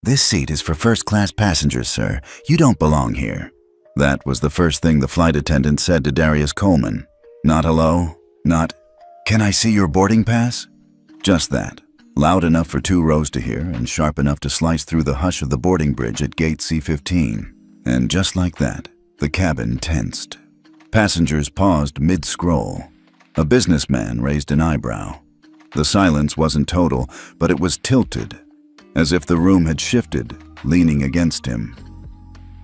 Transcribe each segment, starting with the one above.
"This seat is for first-class passengers, sir. You don't belong here." That was the first thing the flight attendant said to Darius Coleman. Not hello, not, "Can I see your boarding pass?" Just that, loud enough for 2 rows to hear and sharp enough to slice through the hush of the boarding bridge at gate C-15. And just like that, the cabin tensed. Passengers paused mid-scroll. A businessman raised an eyebrow. The silence wasn't total, but it was tilted, as if the room had shifted, leaning against him.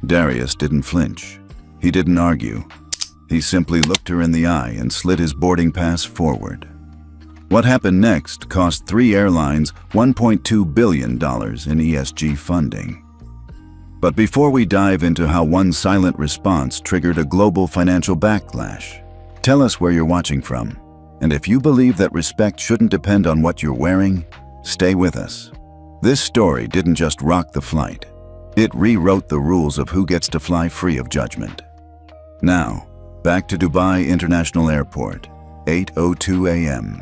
Darius didn't flinch. He didn't argue. He simply looked her in the eye and slid his boarding pass forward. What happened next cost 3 airlines $1.2 billion in ESG funding. But before we dive into how one silent response triggered a global financial backlash, tell us where you're watching from. And if you believe that respect shouldn't depend on what you're wearing, stay with us. This story didn't just rock the flight. It rewrote the rules of who gets to fly free of judgment. Now, back to Dubai International Airport, 8:02 a.m.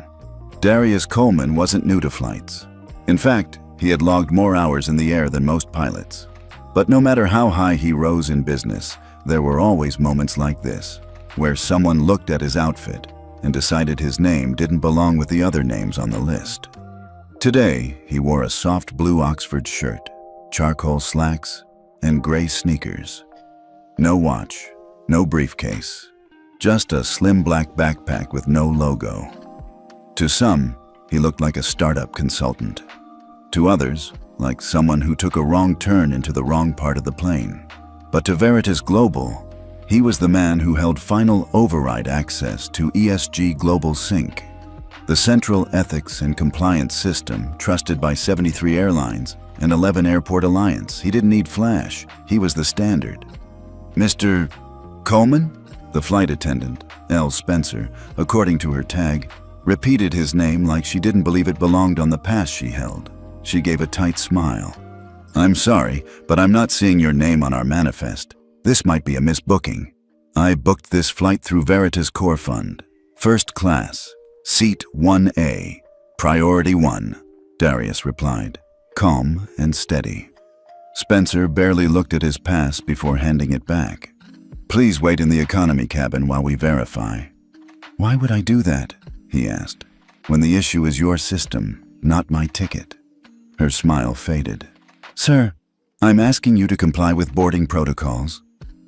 Darius Coleman wasn't new to flights. In fact, he had logged more hours in the air than most pilots. But no matter how high he rose in business, there were always moments like this, where someone looked at his outfit and decided his name didn't belong with the other names on the list. Today, he wore a soft blue Oxford shirt, charcoal slacks, and gray sneakers. No watch, no briefcase, just a slim black backpack with no logo. To some, he looked like a startup consultant. To others, like someone who took a wrong turn into the wrong part of the plane. But to Veritas Global, he was the man who held final override access to ESG Global Sync, the central ethics and compliance system trusted by 73 airlines and 11 airport alliance. He didn't need flash, he was the standard. "Mr. Coleman?" The flight attendant, L. Spencer, according to her tag, repeated his name like she didn't believe it belonged on the pass she held. She gave a tight smile. "I'm sorry, but I'm not seeing your name on our manifest. This might be a misbooking. I booked this flight through Veritas Core Fund. First class, seat 1A, priority 1, Darius replied, calm and steady. Spencer barely looked at his pass before handing it back. "Please wait in the economy cabin while we verify." "Why would I do that?" he asked, "when the issue is your system, not my ticket." Her smile faded. "Sir, I'm asking you to comply with boarding protocols."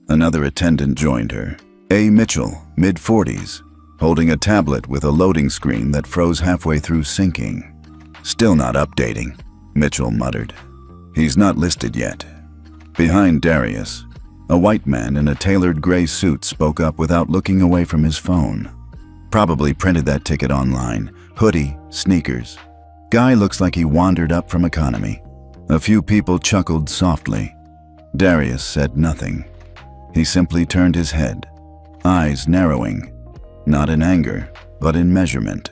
Another attendant joined her, A. Mitchell, mid-40s, holding a tablet with a loading screen that froze halfway through syncing. "Still not updating," Mitchell muttered. "He's not listed yet." Behind Darius, a white man in a tailored gray suit spoke up without looking away from his phone. "Probably printed that ticket online. Hoodie, sneakers. Guy looks like he wandered up from economy." A few people chuckled softly. Darius said nothing. He simply turned his head, eyes narrowing, not in anger, but in measurement.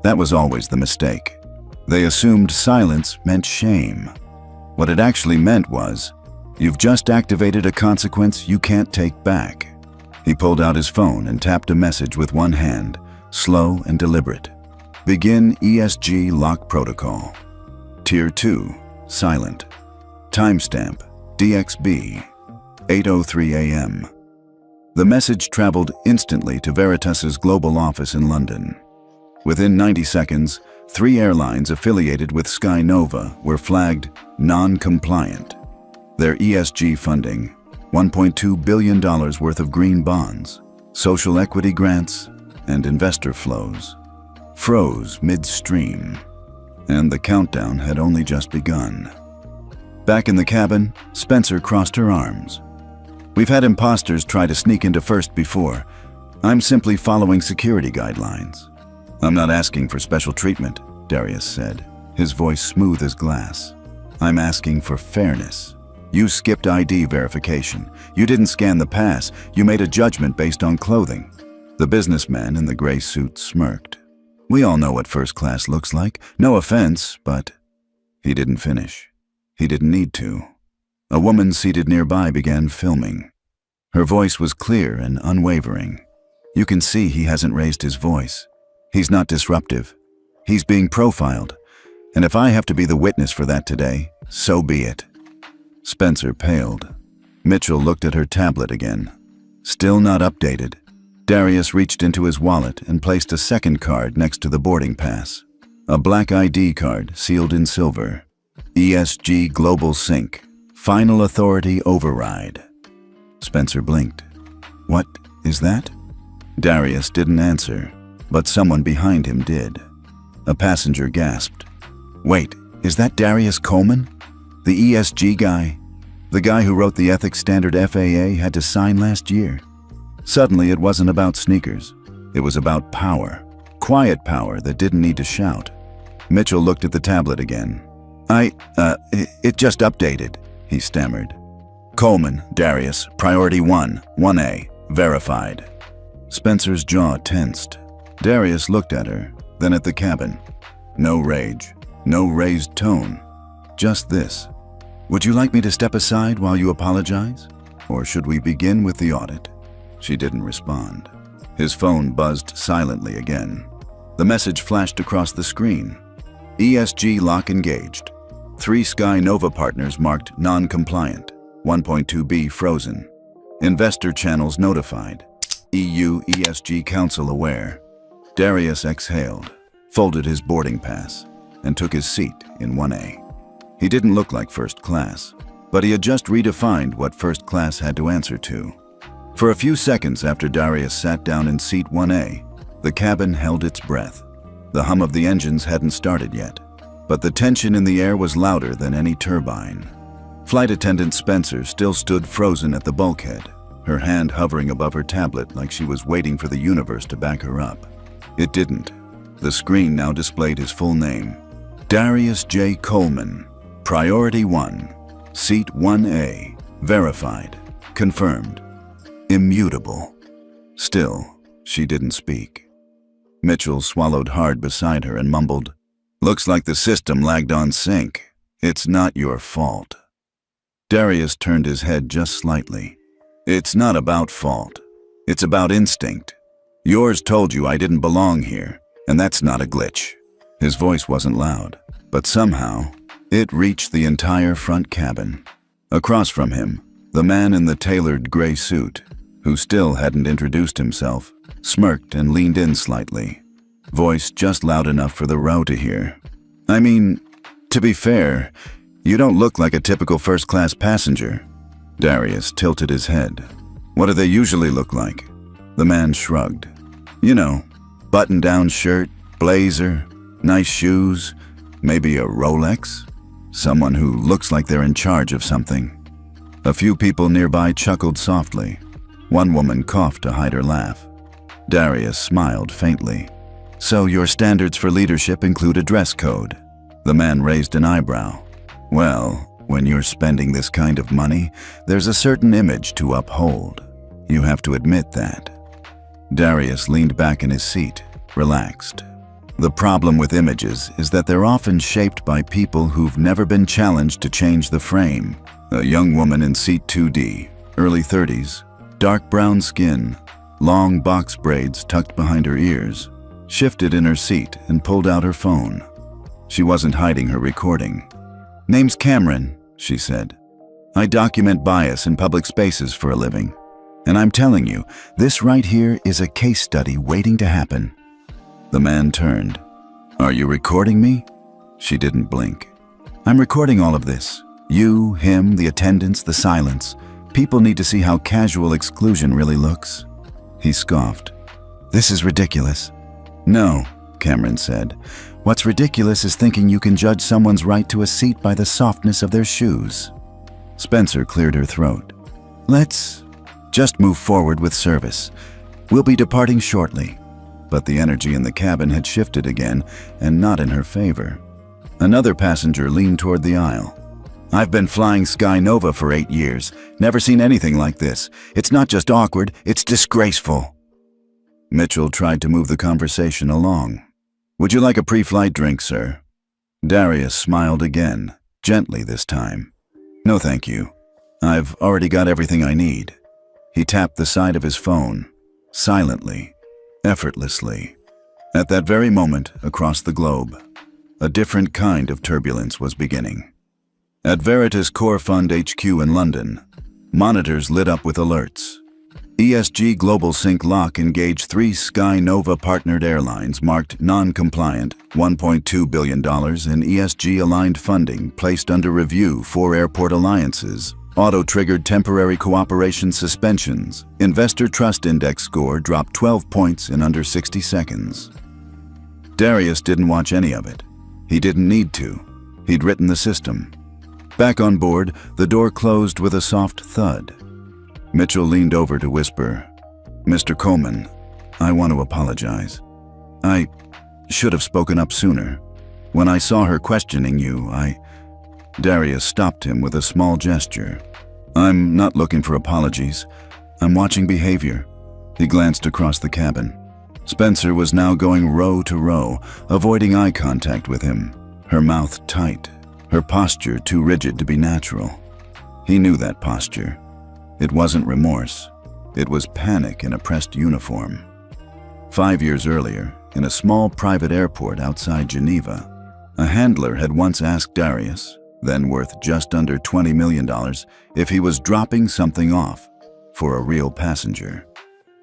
That was always the mistake. They assumed silence meant shame. What it actually meant was, you've just activated a consequence you can't take back. He pulled out his phone and tapped a message with one hand, slow and deliberate. "Begin ESG lock protocol. Tier 2, silent. Timestamp, DXB, 8:03 a.m. The message traveled instantly to Veritas's global office in London. Within 90 seconds, 3 airlines affiliated with Sky Nova were flagged non-compliant. Their ESG funding, $1.2 billion worth of green bonds, social equity grants, and investor flows, froze midstream, and the countdown had only just begun. Back in the cabin, Spencer crossed her arms. "We've had imposters try to sneak into first before. I'm simply following security guidelines." "I'm not asking for special treatment," Darius said, his voice smooth as glass. "I'm asking for fairness. You skipped ID verification. You didn't scan the pass. You made a judgment based on clothing." The businessman in the gray suit smirked. "We all know what first class looks like. No offense, but..." He didn't finish. He didn't need to. A woman seated nearby began filming. Her voice was clear and unwavering. You can see he hasn't raised his voice. He's not disruptive. He's being profiled, And if I have to be the witness for that today, so be it. Spencer paled. Mitchell looked at her tablet again. Still not updated. Darius reached into his wallet and placed a second card next to the boarding pass. A black ID card sealed in silver. ESG Global Sync. Final Authority Override. Spencer blinked. What is that? Darius didn't answer, but someone behind him did. A passenger gasped. Wait, is that Darius Coleman? The ESG guy? The guy who wrote the ethics standard FAA had to sign last year? Suddenly it wasn't about sneakers. It was about power. Quiet power that didn't need to shout. Mitchell looked at the tablet again. It just updated, he stammered. Coleman, Darius, Priority 1, 1A, verified. Spencer's jaw tensed. Darius looked at her, then at the cabin. No rage, no raised tone. Just this. Would you like me to step aside while you apologize? Or should we begin with the audit? She didn't respond. His phone buzzed silently again. The message flashed across the screen. ESG lock engaged. 3 Sky Nova partners marked non-compliant. 1.2B frozen. Investor channels notified. EU ESG Council aware. Darius exhaled, folded his boarding pass, and took his seat in 1A. He didn't look like first class, but he had just redefined what first class had to answer to. For a few seconds after Darius sat down in seat 1A, the cabin held its breath. The hum of the engines hadn't started yet, but the tension in the air was louder than any turbine. Flight attendant Spencer still stood frozen at the bulkhead, her hand hovering above her tablet like she was waiting for the universe to back her up. It didn't. The screen now displayed his full name. Darius J. Coleman, Priority 1, Seat 1A, verified, confirmed, immutable. Still, she didn't speak. Mitchell swallowed hard beside her and mumbled, "Looks like the system lagged on sync. It's not your fault." Darius turned his head just slightly. "It's not about fault. It's about instinct. Yours told you I didn't belong here, and that's not a glitch." His voice wasn't loud, but somehow, it reached the entire front cabin. Across from him, the man in the tailored gray suit, who still hadn't introduced himself, smirked and leaned in slightly. Voice just loud enough for the row to hear. "I mean, to be fair, you don't look like a typical first-class passenger." Darius tilted his head. "What do they usually look like?" The man shrugged. "You know, button-down shirt, blazer, nice shoes, maybe a Rolex? Someone who looks like they're in charge of something." A few people nearby chuckled softly. One woman coughed to hide her laugh. Darius smiled faintly. "So your standards for leadership include a dress code?" The man raised an eyebrow. "Well, when you're spending this kind of money, there's a certain image to uphold. You have to admit that." Darius leaned back in his seat, relaxed. The problem with images is that they're often shaped by people who've never been challenged to change the frame. A young woman in seat 2D, early 30s, dark brown skin, long box braids tucked behind her ears, shifted in her seat and pulled out her phone. She wasn't hiding her recording. "Name's Cameron," she said. "I document bias in public spaces for a living. And I'm telling you, this right here is a case study waiting to happen." The man turned. "Are you recording me?" She didn't blink. "I'm recording all of this. You, him, the attendants, the silence. People need to see how casual exclusion really looks." He scoffed. "This is ridiculous." "No," Cameron said. "What's ridiculous is thinking you can judge someone's right to a seat by the softness of their shoes." Spencer cleared her throat. "Let's just move forward with service. We'll be departing shortly." But the energy in the cabin had shifted again, and not in her favor. Another passenger leaned toward the aisle. "I've been flying Sky Nova for 8 years. Never seen anything like this. It's not just awkward, it's disgraceful." Mitchell tried to move the conversation along. "Would you like a pre-flight drink, sir?" Darius smiled again, gently this time. "No, thank you. I've already got everything I need." He tapped the side of his phone, silently, effortlessly. At that very moment, across the globe, A different kind of turbulence was beginning. At Veritas Core Fund HQ in London, monitors lit up with alerts. ESG Global Sync Lock engaged 3 Sky Nova partnered airlines marked non-compliant, $1.2 billion in ESG-aligned funding placed under review 4 airport alliances, auto-triggered temporary cooperation suspensions, investor trust index score dropped 12 points in under 60 seconds. Darius didn't watch any of it. He didn't need to. He'd written the system. Back on board, the door closed with a soft thud. Mitchell leaned over to whisper, "Mr. Coleman, I want to apologize. I should have spoken up sooner. When I saw her questioning you, Darius stopped him with a small gesture. "I'm not looking for apologies. I'm watching behavior." He glanced across the cabin. Spencer was now going row to row, avoiding eye contact with him, her mouth tight, her posture too rigid to be natural. He knew that posture. It wasn't remorse. It was panic in a pressed uniform. 5 years earlier, in a small private airport outside Geneva, a handler had once asked Darius, then worth just under $20 million, if he was dropping something off for a real passenger.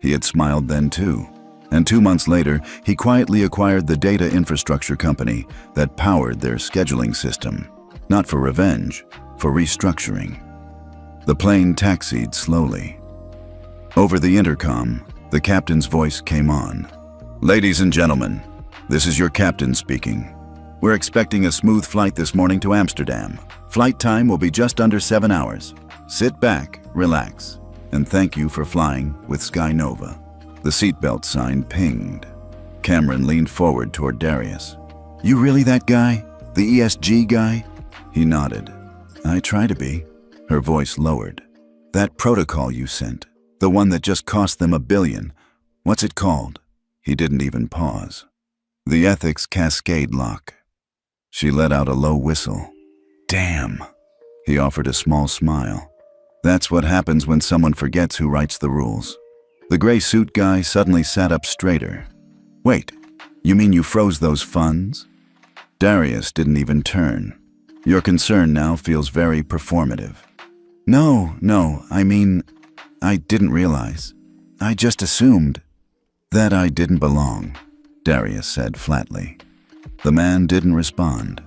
He had smiled then too, and 2 months later, he quietly acquired the data infrastructure company that powered their scheduling system, not for revenge, for restructuring. The plane taxied slowly. Over the intercom, the captain's voice came on. "Ladies and gentlemen, this is your captain speaking. We're expecting a smooth flight this morning to Amsterdam. Flight time will be just under 7 hours. Sit back, relax, and thank you for flying with Sky Nova." The seatbelt sign pinged. Cameron leaned forward toward Darius. "You really that guy? The ESG guy?" He nodded. "I try to be." Her voice lowered. "That protocol you sent, the one that just cost them $1 billion, what's it called?" He didn't even pause. "The ethics cascade lock." She let out a low whistle. "Damn." He offered a small smile. "That's what happens when someone forgets who writes the rules." The gray suit guy suddenly sat up straighter. "Wait, you mean you froze those funds?" Darius didn't even turn. "Your concern now feels very performative." No, I mean, I didn't realize. I just assumed that I didn't belong," Darius said flatly. The man didn't respond.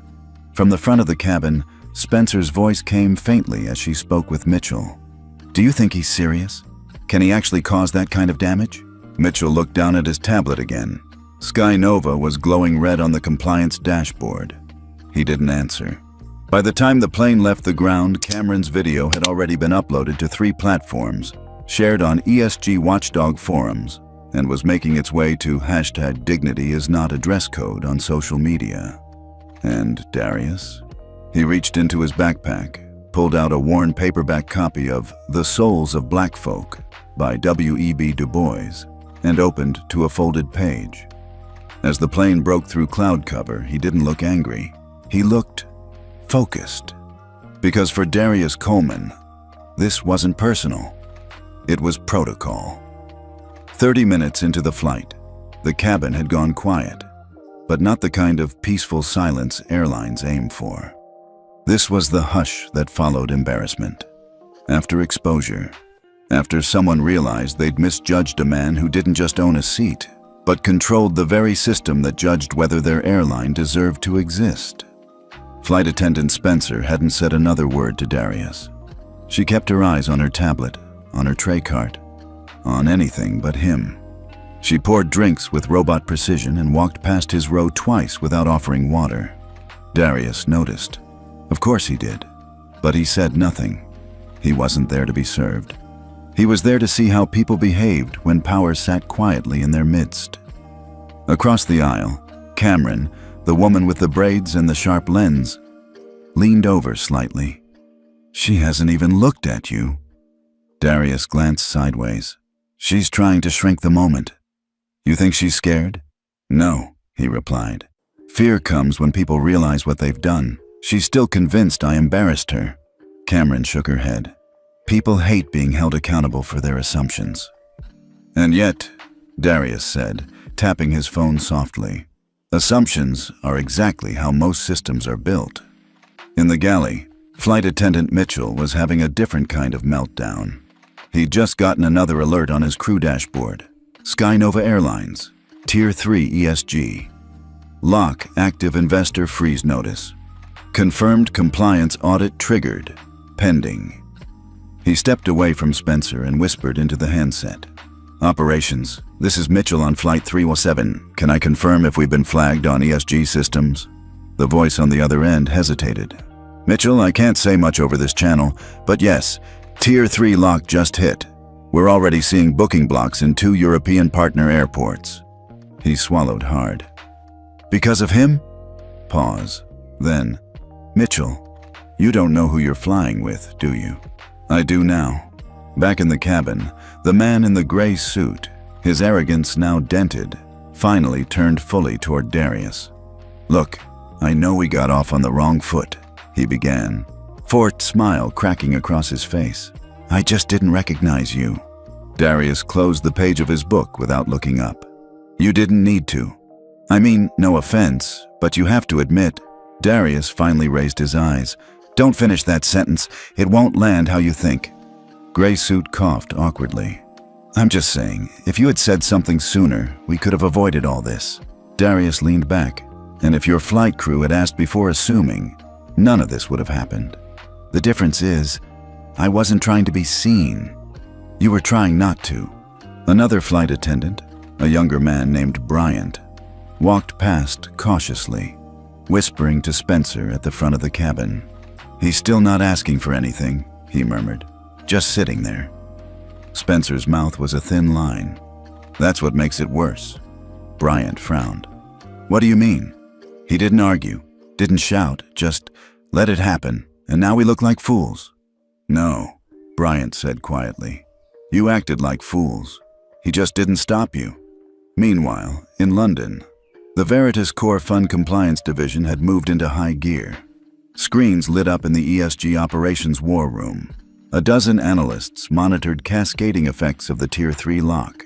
From the front of the cabin, Spencer's voice came faintly as she spoke with Mitchell. "Do you think he's serious? Can he actually cause that kind of damage?" Mitchell looked down at his tablet again. Sky Nova was glowing red on the compliance dashboard. He didn't answer. By the time the plane left the ground, Cameron's video had already been uploaded to 3 platforms, shared on ESG watchdog forums, and was making its way to #dignity is not a dress code on social media. And Darius? He reached into his backpack, pulled out a worn paperback copy of The Souls of Black Folk by W.E.B. Du Bois, and opened to a folded page. As the plane broke through cloud cover, he didn't look angry. He looked focused. Because for Darius Coleman, this wasn't personal. It was protocol. 30 minutes into the flight, the cabin had gone quiet, but not the kind of peaceful silence airlines aim for. This was the hush that followed embarrassment. After exposure, after someone realized they'd misjudged a man who didn't just own a seat, but controlled the very system that judged whether their airline deserved to exist. Flight attendant Spencer hadn't said another word to Darius. She kept her eyes on her tablet, on her tray cart, on anything but him. She poured drinks with robot precision and walked past his row twice without offering water. Darius noticed. Of course he did, but he said nothing. He wasn't there to be served. He was there to see how people behaved when power sat quietly in their midst. Across the aisle, Cameron, the woman with the braids and the sharp lens, leaned over slightly. "She hasn't even looked at you." Darius glanced sideways. "She's trying to shrink the moment." "You think she's scared?" "No," he replied. "Fear comes when people realize what they've done. She's still convinced I embarrassed her." Cameron shook her head. "People hate being held accountable for their assumptions." "And yet," Darius said, tapping his phone softly, Assumptions are exactly how most systems are built. In the galley, Flight Attendant Mitchell was having a different kind of meltdown. He'd just gotten another alert on his crew dashboard. Skynova Airlines, Tier 3 ESG. Lock active investor freeze notice. Confirmed compliance audit triggered. Pending. He stepped away from Spencer and whispered into the handset. Operations, this is Mitchell on Flight 307. Can I confirm if we've been flagged on ESG systems? The voice on the other end hesitated. Mitchell, I can't say much over this channel, but yes, Tier 3 lock just hit. We're already seeing booking blocks in 2 European partner airports. He swallowed hard. Because of him? Pause. Then, Mitchell, you don't know who you're flying with, do you? I do now. Back in the cabin, the man in the gray suit, his arrogance now dented, finally turned fully toward Darius. Look, I know we got off on the wrong foot, he began, forced smile cracking across his face. I just didn't recognize you. Darius closed the page of his book without looking up. You didn't need to. I mean, no offense, but you have to admit. Darius finally raised his eyes. Don't finish that sentence. It won't land how you think. Gray suit coughed awkwardly. I'm just saying, if you had said something sooner, we could have avoided all this. Darius leaned back. And if your flight crew had asked before assuming, none of this would have happened. The difference is, I wasn't trying to be seen. You were trying not to. Another flight attendant, a younger man named Bryant, walked past cautiously, whispering to Spencer at the front of the cabin. He's still not asking for anything, he murmured, just sitting there. Spencer's mouth was a thin line. That's what makes it worse. Bryant frowned. What do you mean? He didn't argue, didn't shout, just let it happen, and now we look like fools. No, Bryant said quietly. You acted like fools. He just didn't stop you. Meanwhile, in London, the Veritas Core Fund Compliance Division had moved into high gear. Screens lit up in the ESG operations war room. A dozen analysts monitored cascading effects of the Tier 3 lock.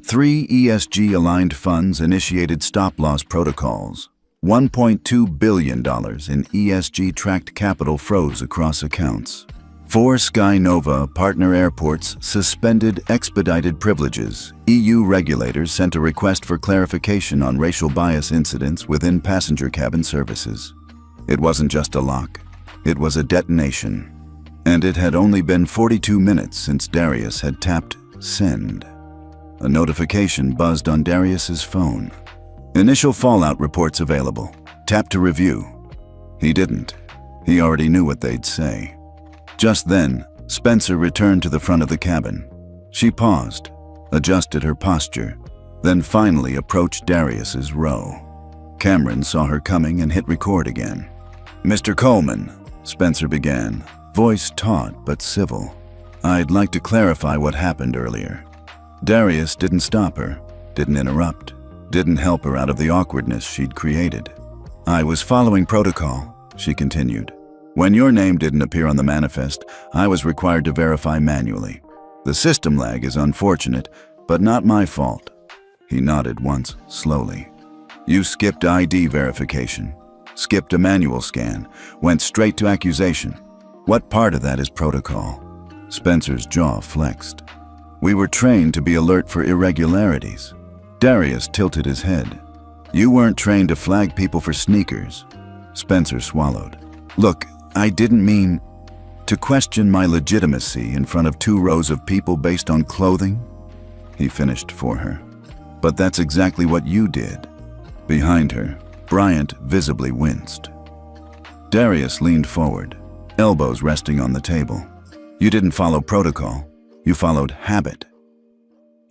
3 ESG-aligned funds initiated stop-loss protocols. $1.2 billion in ESG-tracked capital froze across accounts. 4 Skynova partner airports suspended expedited privileges. EU regulators sent a request for clarification on racial bias incidents within passenger cabin services. It wasn't just a lock, it was a detonation. And it had only been 42 minutes since Darius had tapped send. A notification buzzed on Darius's phone. Initial fallout reports available. Tap to review. He didn't. He already knew what they'd say. Just then, Spencer returned to the front of the cabin. She paused, adjusted her posture, then finally approached Darius's row. Cameron saw her coming and hit record again. Mr. Coleman, Spencer began, voice taut but civil. I'd like to clarify what happened earlier. Darius didn't stop her, didn't interrupt, didn't help her out of the awkwardness she'd created. I was following protocol, she continued. When your name didn't appear on the manifest, I was required to verify manually. The system lag is unfortunate, but not my fault. He nodded once, slowly. You skipped ID verification, skipped a manual scan, went straight to accusation. What part of that is protocol? Spencer's jaw flexed. We were trained to be alert for irregularities. Darius tilted his head. You weren't trained to flag people for sneakers. Spencer swallowed. Look, I didn't mean to question my legitimacy in front of 2 rows of people based on clothing. He finished for her. But that's exactly what you did. Behind her, Bryant visibly winced. Darius leaned forward, elbows resting on the table. You didn't follow protocol. You followed habit.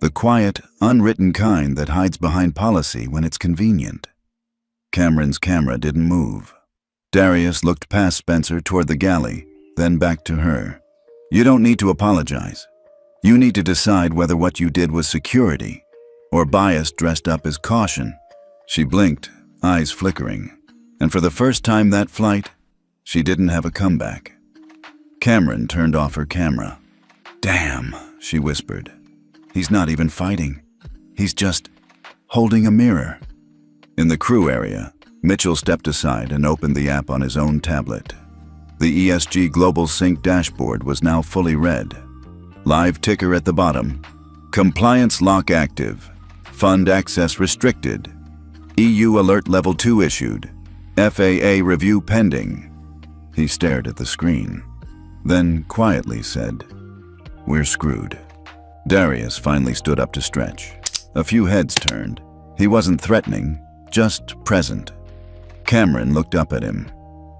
The quiet, unwritten kind that hides behind policy when it's convenient. Cameron's camera didn't move. Darius looked past Spencer toward the galley, then back to her. You don't need to apologize. You need to decide whether what you did was security or bias dressed up as caution. She blinked, eyes flickering, and for the first time that flight, she didn't have a comeback. Cameron turned off her camera. Damn, she whispered. He's not even fighting. He's just holding a mirror. In the crew area, Mitchell stepped aside and opened the app on his own tablet. The ESG Global Sync dashboard was now fully read. Live ticker at the bottom. Compliance lock active. Fund access restricted. EU alert level 2 issued. FAA review pending. He stared at the screen, then quietly said, "We're screwed." Darius finally stood up to stretch. A few heads turned. He wasn't threatening, just present. Cameron looked up at him.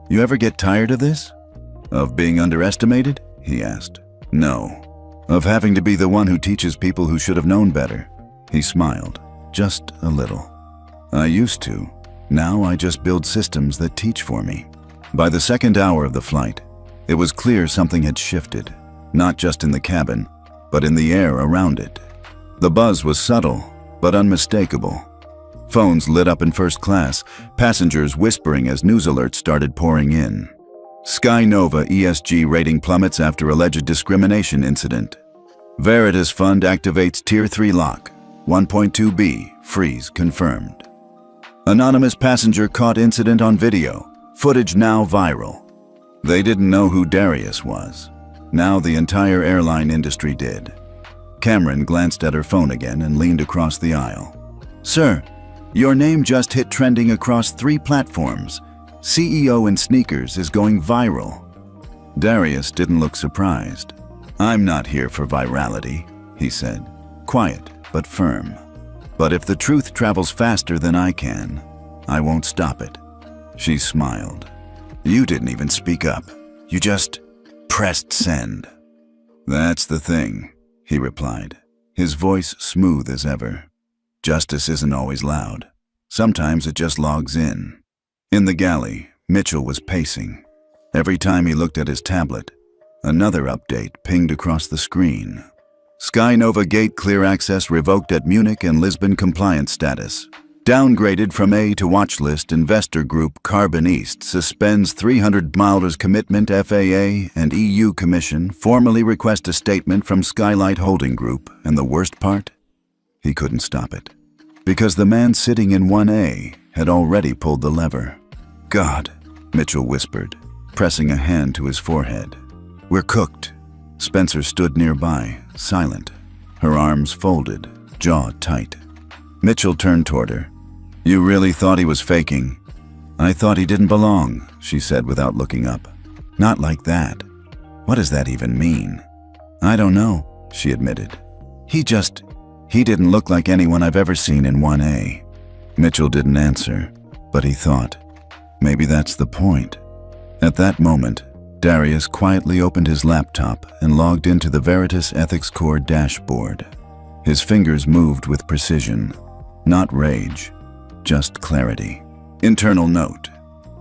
"You ever get tired of this? Of being underestimated?" he asked. "No. Of having to be the one who teaches people who should have known better." He smiled, just a little. "I used to. Now I just build systems that teach for me." By the second hour of the flight, it was clear something had shifted, not just in the cabin, but in the air around it. The buzz was subtle, but unmistakable. Phones lit up in first class, passengers whispering as news alerts started pouring in. Sky Nova ESG rating plummets after alleged discrimination incident. Veritas Fund activates Tier 3 lock. 1.2B, freeze confirmed. Anonymous passenger caught incident on video. Footage now viral. They didn't know who Darius was. Now the entire airline industry did. Cameron glanced at her phone again and leaned across the aisle. "Sir, your name just hit trending across 3 platforms. CEO in sneakers is going viral." Darius didn't look surprised. "I'm not here for virality," he said, quiet but firm. "But if the truth travels faster than I can, I won't stop it." She smiled. "You didn't even speak up. You just pressed send." "That's the thing," he replied, his voice smooth as ever. "Justice isn't always loud. Sometimes it just logs in." In the galley, Mitchell was pacing. Every time he looked at his tablet, another update pinged across the screen. Sky Nova gate clear access revoked at Munich and Lisbon compliance status. Downgraded from A to watch list, investor group Carbon East suspends $300 commitment. FAA and EU Commission formally request a statement from Skylight Holding Group, and the worst part? He couldn't stop it. Because the man sitting in 1A had already pulled the lever. "God," Mitchell whispered, pressing a hand to his forehead. "We're cooked." Spencer stood nearby, silent, her arms folded, jaw tight. Mitchell turned toward her. "You really thought he was faking?" "I thought he didn't belong," she said without looking up. "Not like that. What does that even mean?" "I don't know," she admitted. He didn't look like anyone I've ever seen in 1A. Mitchell didn't answer, but he thought, maybe that's the point. At that moment, Darius quietly opened his laptop and logged into the Veritas Ethics Core dashboard. His fingers moved with precision, not rage, just clarity. Internal note: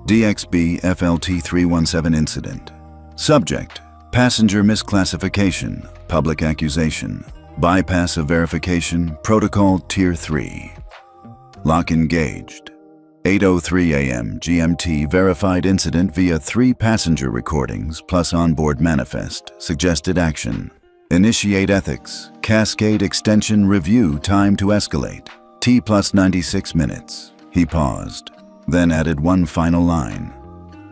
DXB FLT 317 incident. Subject: passenger misclassification, public accusation, bypass of verification, protocol Tier 3. Lock engaged. 8:03 a.m. GMT verified incident via 3 passenger recordings plus onboard manifest. Suggested action: initiate ethics, cascade extension review, time to escalate. T plus 96 minutes. He paused, then added one final line.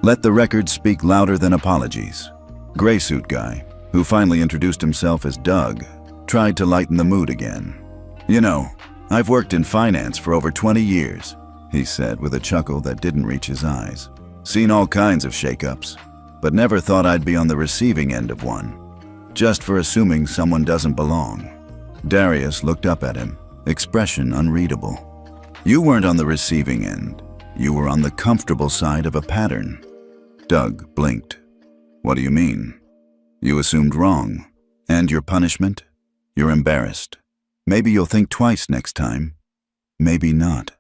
Let the record speak louder than apologies. Gray suit guy, who finally introduced himself as Doug, tried to lighten the mood again. "You know, I've worked in finance for over 20 years, he said with a chuckle that didn't reach his eyes. "Seen all kinds of shakeups, but never thought I'd be on the receiving end of one. Just for assuming someone doesn't belong." Darius looked up at him, expression unreadable. "You weren't on the receiving end. You were on the comfortable side of a pattern." Doug blinked. "What do you mean?" "You assumed wrong. And your punishment? You're embarrassed. Maybe you'll think twice next time. Maybe not.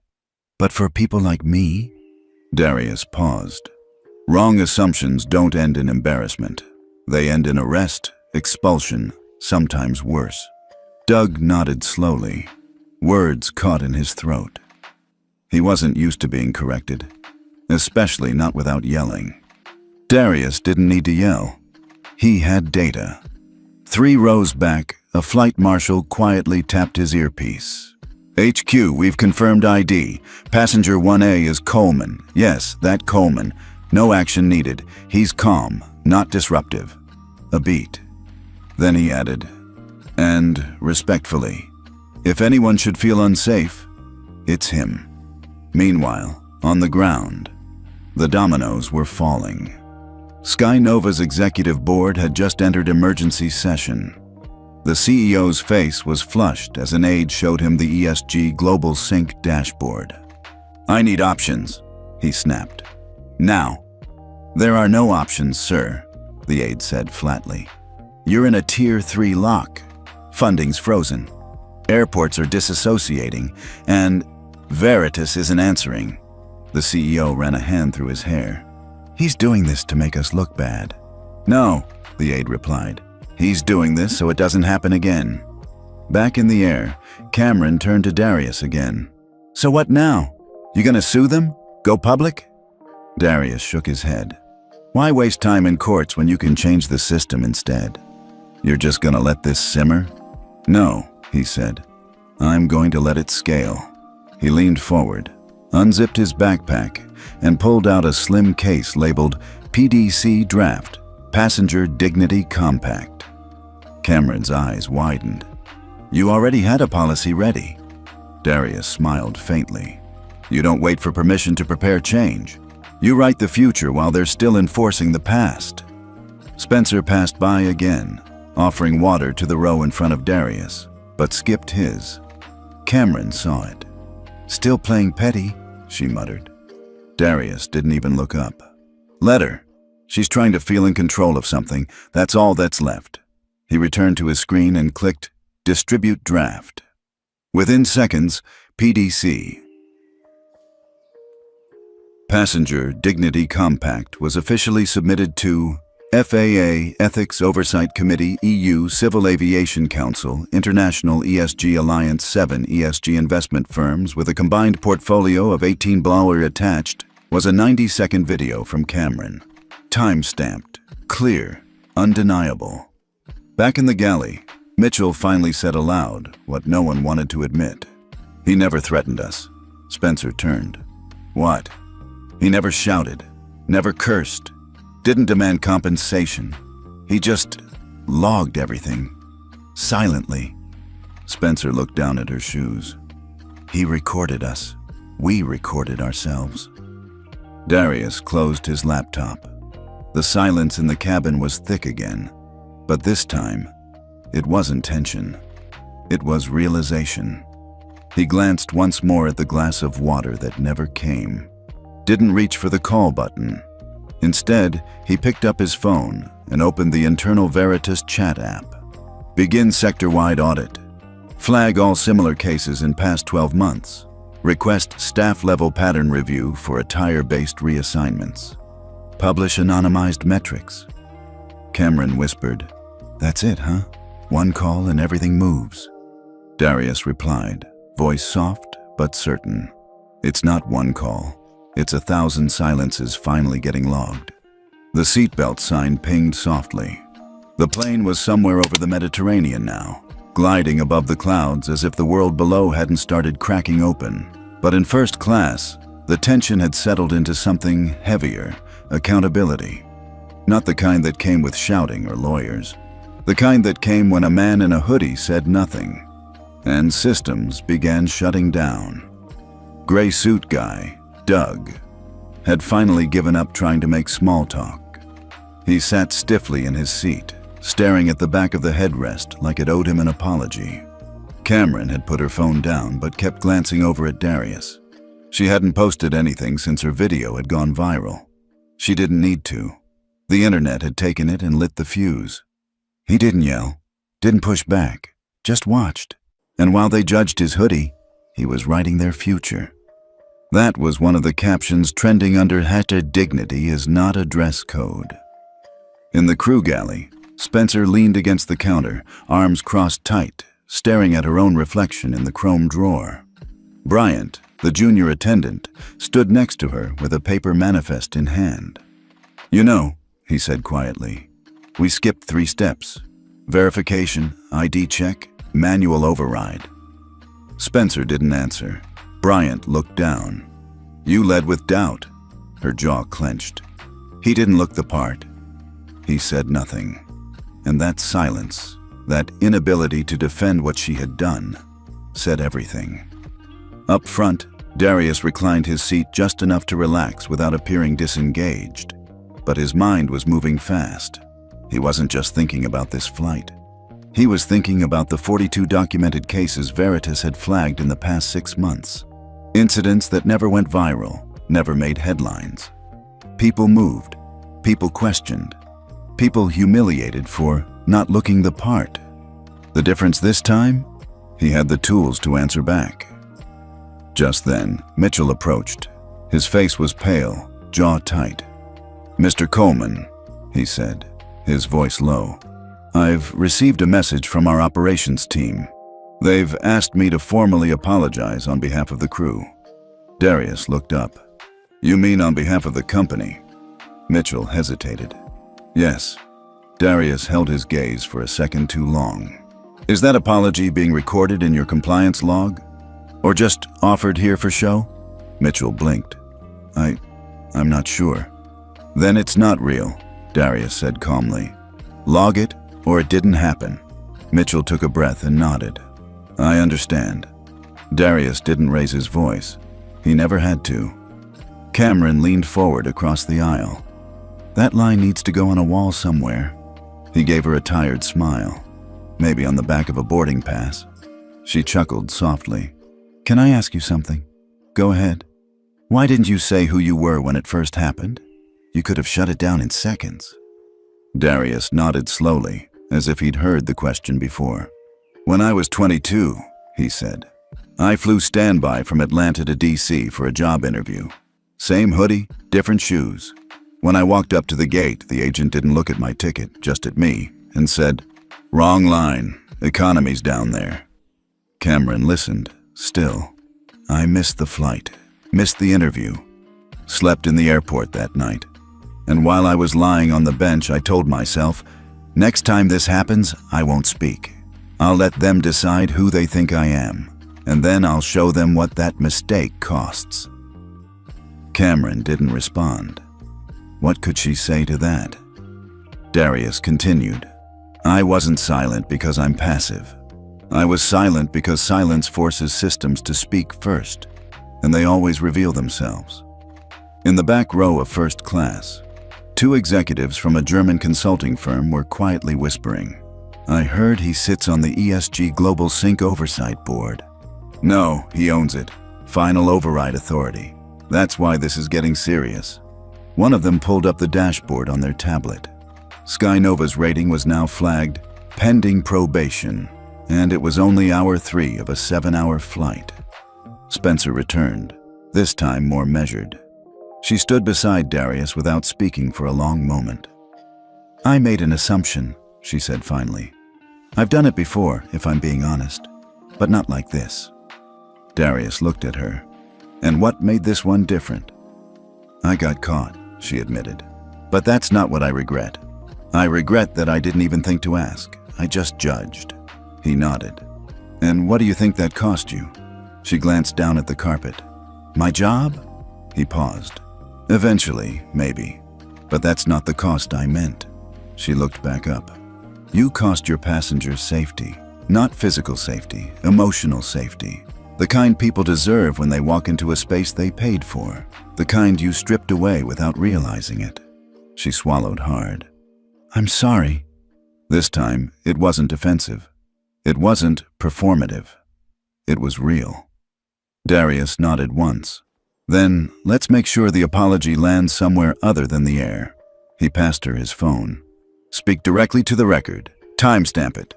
But for people like me?" Darius paused. "Wrong assumptions don't end in embarrassment. They end in arrest, expulsion, sometimes worse." Doug nodded slowly, words caught in his throat. He wasn't used to being corrected, especially not without yelling. Darius didn't need to yell. He had data. 3 rows back, a flight marshal quietly tapped his earpiece. HQ, we've confirmed ID. Passenger 1A is Coleman. Yes, that Coleman. No action needed. He's calm, not disruptive. A beat. Then he added, and respectfully, if anyone should feel unsafe, it's him. Meanwhile, on the ground, the dominoes were falling. Sky Nova's executive board had just entered emergency session. The CEO's face was flushed as an aide showed him the ESG Global Sync dashboard. I need options, he snapped. Now. There are no options, sir, the aide said flatly. You're in a Tier 3 lock. Funding's frozen. Airports are disassociating, and Veritas isn't answering. The CEO ran a hand through his hair. He's doing this to make us look bad. No, the aide replied. He's doing this so it doesn't happen again. Back in the air, Cameron turned to Darius again. So what now? You gonna sue them? Go public? Darius shook his head. Why waste time in courts when you can change the system instead? You're just gonna let this simmer? No, he said. I'm going to let it scale. He leaned forward, unzipped his backpack, and pulled out a slim case labeled PDC Draft, Passenger Dignity Compact. Cameron's eyes widened. You already had a policy ready. Darius smiled faintly. You don't wait for permission to prepare change. You write the future while they're still enforcing the past. Spencer passed by again, offering water to the row in front of Darius, but skipped his. Cameron saw it. Still playing petty, she muttered. Darius didn't even look up. Let her. She's trying to feel in control of something. That's all that's left. He returned to his screen and clicked Distribute Draft. Within seconds, PDC. Passenger Dignity Compact was officially submitted to FAA Ethics Oversight Committee, EU Civil Aviation Council, International ESG Alliance, 7 ESG investment firms with a combined portfolio of 18 blower attached, was a 90-second video from Cameron. Time-stamped, clear, undeniable. Back in the galley, Mitchell finally said aloud what no one wanted to admit. He never threatened us. Spencer turned. What? He never shouted, never cursed, didn't demand compensation. He just logged everything, silently. Spencer looked down at her shoes. He recorded us. We recorded ourselves. Darius closed his laptop. The silence in the cabin was thick again, but this time, it wasn't tension. It was realization. He glanced once more at the glass of water that never came. Didn't reach for the call button. Instead, he picked up his phone and opened the internal Veritas chat app. Begin sector-wide audit. Flag all similar cases in past 12 months. Request staff-level pattern review for attire-based reassignments. Publish anonymized metrics. Cameron whispered, That's it, huh? One call and everything moves. Darius replied, voice soft but certain. It's not one call. It's 1,000 silences finally getting logged. The seatbelt sign pinged softly. The plane was somewhere over the Mediterranean now, gliding above the clouds as if the world below hadn't started cracking open. But in first class, the tension had settled into something heavier, accountability. Not the kind that came with shouting or lawyers. The kind that came when a man in a hoodie said nothing. And systems began shutting down. Gray suit guy, Doug, had finally given up trying to make small talk. He sat stiffly in his seat, staring at the back of the headrest like it owed him an apology. Cameron had put her phone down but kept glancing over at Darius. She hadn't posted anything since her video had gone viral. She didn't need to. The internet had taken it and lit the fuse. He didn't yell, didn't push back, just watched. And while they judged his hoodie, he was writing their future. That was one of the captions trending under #dignity is not a dress code. In the crew galley, Spencer leaned against the counter, arms crossed tight, staring at her own reflection in the chrome drawer. Bryant, the junior attendant, stood next to her with a paper manifest in hand. You know, he said quietly, we skipped 3 steps. Verification, ID check, manual override. Spencer didn't answer. Bryant looked down. You led with doubt. Her jaw clenched. He didn't look the part. He said nothing. And that silence, that inability to defend what she had done, said everything. Up front, Darius reclined his seat just enough to relax without appearing disengaged. But his mind was moving fast. He wasn't just thinking about this flight. He was thinking about the 42 documented cases Veritas had flagged in the past 6 months. Incidents that never went viral, never made headlines. People moved, people questioned, people humiliated for not looking the part. The difference this time? He had the tools to answer back. Just then, Mitchell approached. His face was pale, jaw tight. "Mr. Coleman," he said, his voice low. "I've received a message from our operations team. They've asked me to formally apologize on behalf of the crew." Darius looked up. "You mean on behalf of the company?" Mitchell hesitated. "Yes." Darius held his gaze for a second too long. "Is that apology being recorded in your compliance log? Or just offered here for show?" Mitchell blinked. I'm not sure." "Then it's not real," Darius said calmly. "Log it, or it didn't happen." Mitchell took a breath and nodded. "I understand." Darius didn't raise his voice. He never had to. Cameron leaned forward across the aisle. "That line needs to go on a wall somewhere." He gave her a tired smile. "Maybe on the back of a boarding pass." She chuckled softly. "Can I ask you something?" "Go ahead." "Why didn't you say who you were when it first happened? You could have shut it down in seconds." Darius nodded slowly, as if he'd heard the question before. "When I was 22, he said. "I flew standby from Atlanta to DC for a job interview. Same hoodie, different shoes. When I walked up to the gate, the agent didn't look at my ticket, just at me, and said, 'Wrong line, economy's down there.'" Cameron listened, still. "I missed the flight, missed the interview, slept in the airport that night. And while I was lying on the bench, I told myself, next time this happens, I won't speak. I'll let them decide who they think I am, and then I'll show them what that mistake costs." Cameron didn't respond. What could she say to that? Darius continued, "I wasn't silent because I'm passive. I was silent because silence forces systems to speak first, and they always reveal themselves." In the back row of first class, 2 executives from a German consulting firm were quietly whispering. "I heard he sits on the ESG Global Sync Oversight Board." "No, he owns it. Final override authority. That's why this is getting serious." One of them pulled up the dashboard on their tablet. Skynova's rating was now flagged pending probation, and it was only hour 3 of a 7-hour flight. Spencer returned, this time more measured. She stood beside Darius without speaking for a long moment. "I made an assumption," she said finally. "I've done it before, if I'm being honest, but not like this." Darius looked at her. "And what made this one different?" "I got caught," she admitted. "But that's not what I regret. I regret that I didn't even think to ask. I just judged." He nodded. "And what do you think that cost you?" She glanced down at the carpet. "My job?" He paused. "Eventually, maybe. But that's not the cost I meant." She looked back up. "You cost your passengers safety. Not physical safety, emotional safety. The kind people deserve when they walk into a space they paid for. The kind you stripped away without realizing it." She swallowed hard. "I'm sorry." This time, it wasn't defensive. It wasn't performative. It was real. Darius nodded once. "Then, let's make sure the apology lands somewhere other than the air." He passed her his phone. "Speak directly to the record. Timestamp it."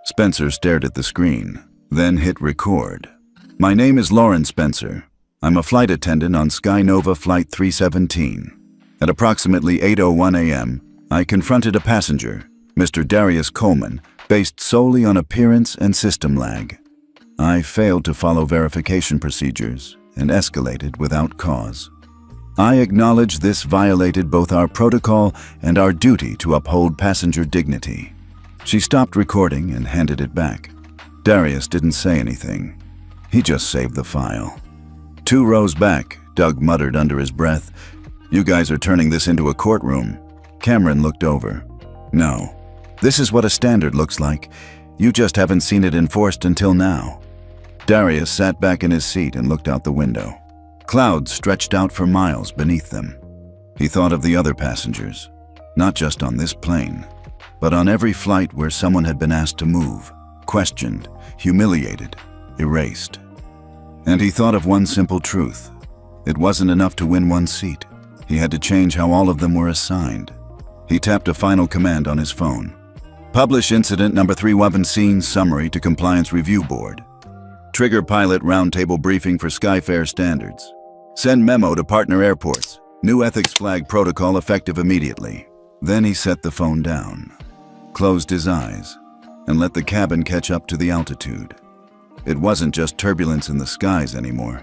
Spencer stared at the screen, then hit record. "My name is Lauren Spencer. I'm a flight attendant on Skynova Flight 317. At approximately 8:01 a.m., I confronted a passenger, Mr. Darius Coleman, based solely on appearance and system lag. I failed to follow verification procedures and escalated without cause. I acknowledge this violated both our protocol and our duty to uphold passenger dignity." She stopped recording and handed it back. Darius didn't say anything. He just saved the file. 2 rows back, Doug muttered under his breath, "You guys are turning this into a courtroom." Cameron looked over. "No. This is what a standard looks like. You just haven't seen it enforced until now." Darius sat back in his seat and looked out the window. Clouds stretched out for miles beneath them. He thought of the other passengers, not just on this plane, but on every flight where someone had been asked to move, questioned, humiliated, erased. And he thought of one simple truth. It wasn't enough to win one seat. He had to change how all of them were assigned. He tapped a final command on his phone. "Publish incident number 311 scene summary to Compliance Review Board. Trigger pilot roundtable briefing for Skyfair standards. Send memo to partner airports. New ethics flag protocol effective immediately." Then he set the phone down, closed his eyes, and let the cabin catch up to the altitude. It wasn't just turbulence in the skies anymore.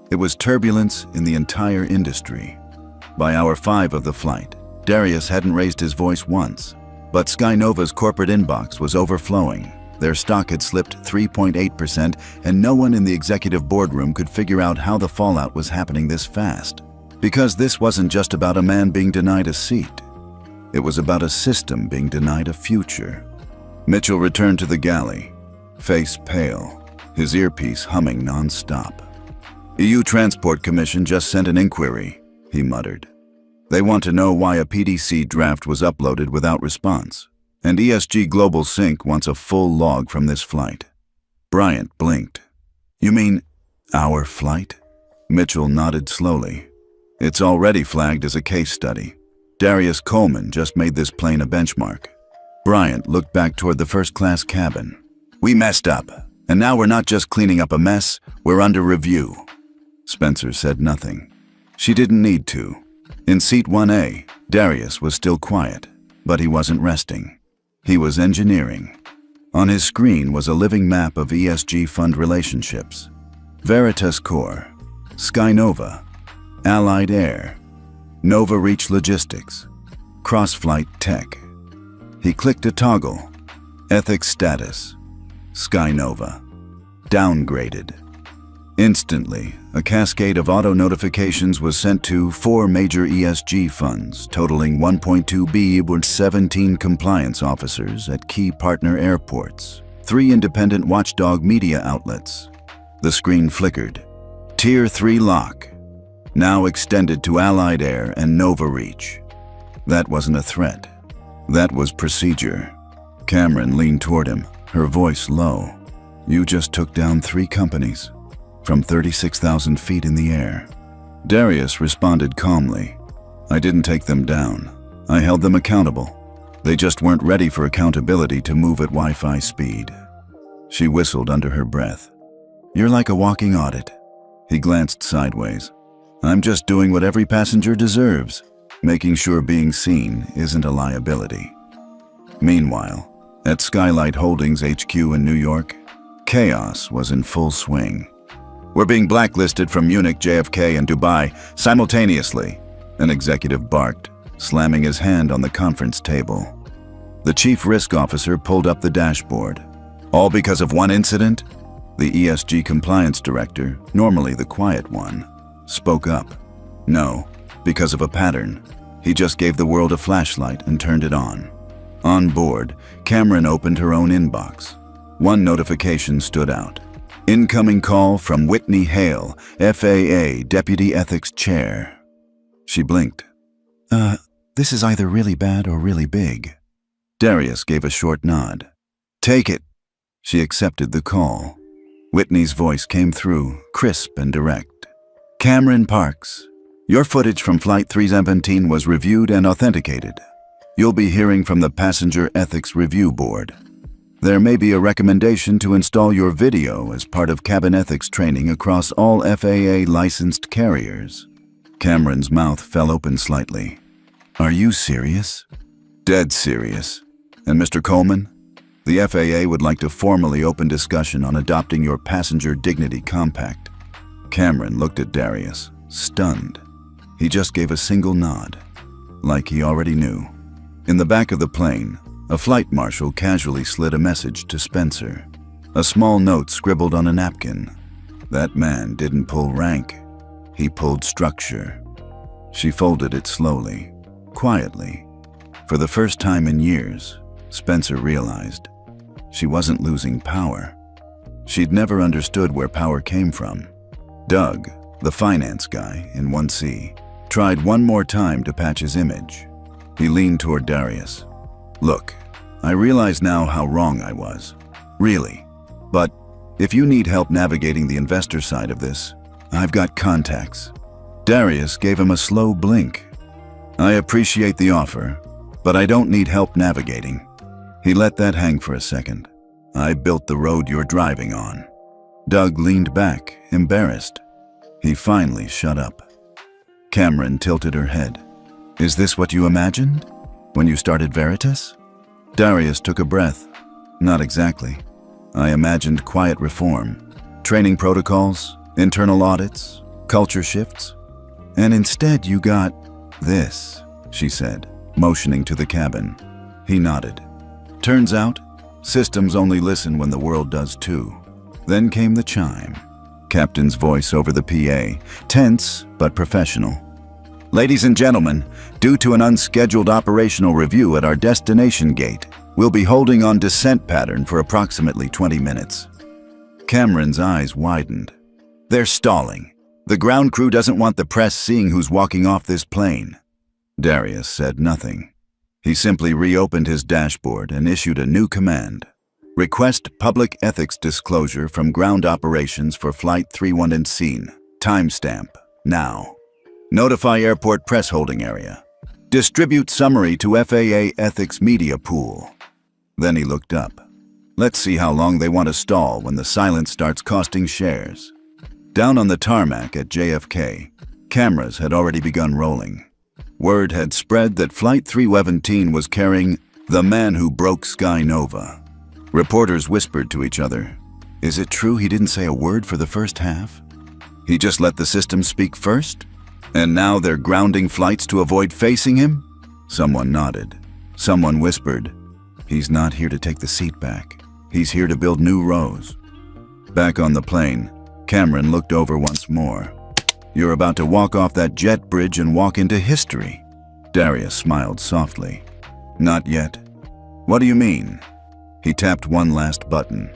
It was turbulence in the entire industry. By hour 5 of the flight, Darius hadn't raised his voice once, but Skynova's corporate inbox was overflowing. Their stock had slipped 3.8%, and no one in the executive boardroom could figure out how the fallout was happening this fast. Because this wasn't just about a man being denied a seat. It was about a system being denied a future. Mitchell returned to the galley, face pale, his earpiece humming non-stop. "EU Transport Commission just sent an inquiry," he muttered. "They want to know why a PDC draft was uploaded without response. And ESG Global Sync wants a full log from this flight." Bryant blinked. "You mean our flight?" Mitchell nodded slowly. "It's already flagged as a case study. Darius Coleman just made this plane a benchmark." Bryant looked back toward the first-class cabin. "We messed up, and now we're not just cleaning up a mess, we're under review." Spencer said nothing. She didn't need to. In seat 1A, Darius was still quiet, but he wasn't resting. He was engineering. On his screen was a living map of ESG fund relationships. Veritas Core, Skynova, Allied Air, Nova Reach Logistics, Crossflight Tech. He clicked a toggle. Ethics status, Skynova. Downgraded. Instantly, a cascade of auto notifications was sent to 4 major ESG funds, totaling 1.2 billion with 17 compliance officers at key partner airports, 3 independent watchdog media outlets. The screen flickered. Tier 3 lock, now extended to Allied Air and Nova Reach. That wasn't a threat. That was procedure. Cameron leaned toward him, her voice low. "You just took down 3 companies. From 36,000 feet in the air." Darius responded calmly. "I didn't take them down. I held them accountable. They just weren't ready for accountability to move at Wi-Fi speed." She whistled under her breath. "You're like a walking audit." He glanced sideways. "I'm just doing what every passenger deserves, making sure being seen isn't a liability." Meanwhile, at Skylight Holdings HQ in New York, chaos was in full swing. "We're being blacklisted from Munich, JFK, and Dubai simultaneously," an executive barked, slamming his hand on the conference table. The chief risk officer pulled up the dashboard. "All because of one incident?" The ESG compliance director, normally the quiet one, spoke up. "No, because of a pattern. He just gave the world a flashlight and turned it on." On board, Cameron opened her own inbox. One notification stood out. "Incoming call from Whitney Hale, FAA Deputy Ethics Chair." She blinked. This is either really bad or really big." Darius gave a short nod. "Take it." She accepted the call. Whitney's voice came through, crisp and direct. "Cameron Parks, your footage from Flight 317 was reviewed and authenticated. You'll be hearing from the Passenger Ethics Review Board. There may be a recommendation to install your video as part of cabin ethics training across all FAA-licensed carriers." Cameron's mouth fell open slightly. "Are you serious?" "Dead serious. And Mr. Coleman, the FAA would like to formally open discussion on adopting your Passenger Dignity Compact." Cameron looked at Darius, stunned. He just gave a single nod, like he already knew. In the back of the plane, a flight marshal casually slid a message to Spencer. A small note scribbled on a napkin. That man didn't pull rank. He pulled structure. She folded it slowly, quietly. For the first time in years, Spencer realized she wasn't losing power. She'd never understood where power came from. Doug, the finance guy in 1C, tried one more time to patch his image. He leaned toward Darius. "Look, I realize now how wrong I was. Really. But if you need help navigating the investor side of this, I've got contacts." Darius gave him a slow blink. "I appreciate the offer, but I don't need help navigating." He let that hang for a second. "I built the road you're driving on." Doug leaned back, embarrassed. He finally shut up. Cameron tilted her head. "Is this what you imagined when you started Veritas?" Darius took a breath. "Not exactly. I imagined quiet reform, training protocols, internal audits, culture shifts. And instead you got this," she said, motioning to the cabin. He nodded. "Turns out, systems only listen when the world does too." Then came the chime. Captain's voice over the PA, tense but professional. "Ladies and gentlemen, due to an unscheduled operational review at our destination gate, we'll be holding on descent pattern for approximately 20 minutes. Cameron's eyes widened. "They're stalling. The ground crew doesn't want the press seeing who's walking off this plane." Darius said nothing. He simply reopened his dashboard and issued a new command. "Request public ethics disclosure from ground operations for Flight 31 and scene. Timestamp. Now. Notify airport press holding area. Distribute summary to FAA ethics media pool." Then he looked up. "Let's see how long they want to stall when the silence starts costing shares." Down on the tarmac at JFK, cameras had already begun rolling. Word had spread that Flight 317 was carrying the man who broke Sky Nova. Reporters whispered to each other, "Is it true he didn't say a word for the first half? He just let the system speak first? And now they're grounding flights to avoid facing him?" Someone nodded. Someone whispered, "He's not here to take the seat back. He's here to build new rows." Back on the plane, Cameron looked over once more. "You're about to walk off that jet bridge and walk into history." Darius smiled softly. "Not yet." "What do you mean?" He tapped one last button.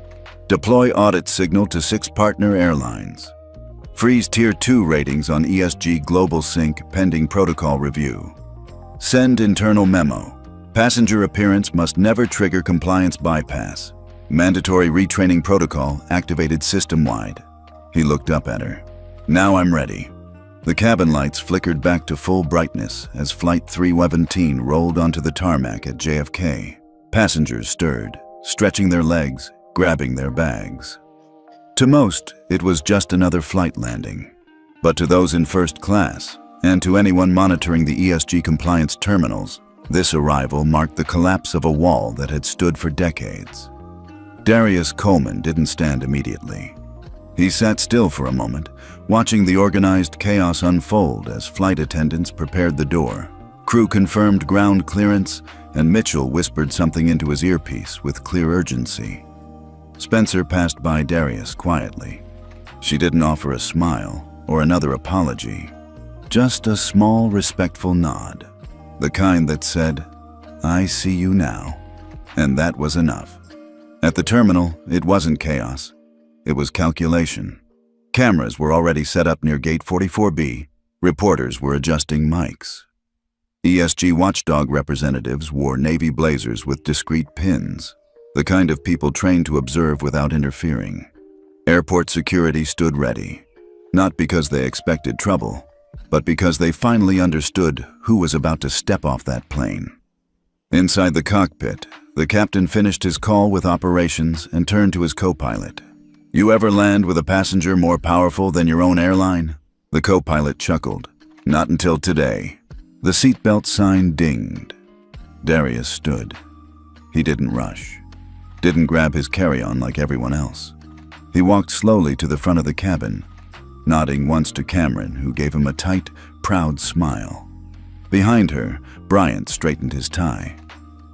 "Deploy audit signal to 6 partner airlines. Freeze Tier 2 ratings on ESG Global Sync pending protocol review. Send internal memo. Passenger appearance must never trigger compliance bypass. Mandatory retraining protocol activated system-wide." He looked up at her. "Now I'm ready." The cabin lights flickered back to full brightness as Flight 317 rolled onto the tarmac at JFK. Passengers stirred, stretching their legs, grabbing their bags. To most, it was just another flight landing. But to those in first class, and to anyone monitoring the ESG compliance terminals, this arrival marked the collapse of a wall that had stood for decades. Darius Coleman didn't stand immediately. He sat still for a moment, watching the organized chaos unfold as flight attendants prepared the door. Crew confirmed ground clearance, and Mitchell whispered something into his earpiece with clear urgency. Spencer passed by Darius quietly. She didn't offer a smile or another apology, just a small, respectful nod, the kind that said, "I see you now," and that was enough. At the terminal, it wasn't chaos. It was calculation. Cameras were already set up near Gate 44B. Reporters were adjusting mics. ESG watchdog representatives wore navy blazers with discreet pins, the kind of people trained to observe without interfering. Airport security stood ready, not because they expected trouble, but because they finally understood who was about to step off that plane. Inside the cockpit, the captain finished his call with operations and turned to his co-pilot. "You ever land with a passenger more powerful than your own airline?" The co-pilot chuckled. "Not until today." The seatbelt sign dinged. Darius stood. He didn't rush. Didn't grab his carry-on like everyone else. He walked slowly to the front of the cabin, nodding once to Cameron, who gave him a tight, proud smile. Behind her, Bryant straightened his tie.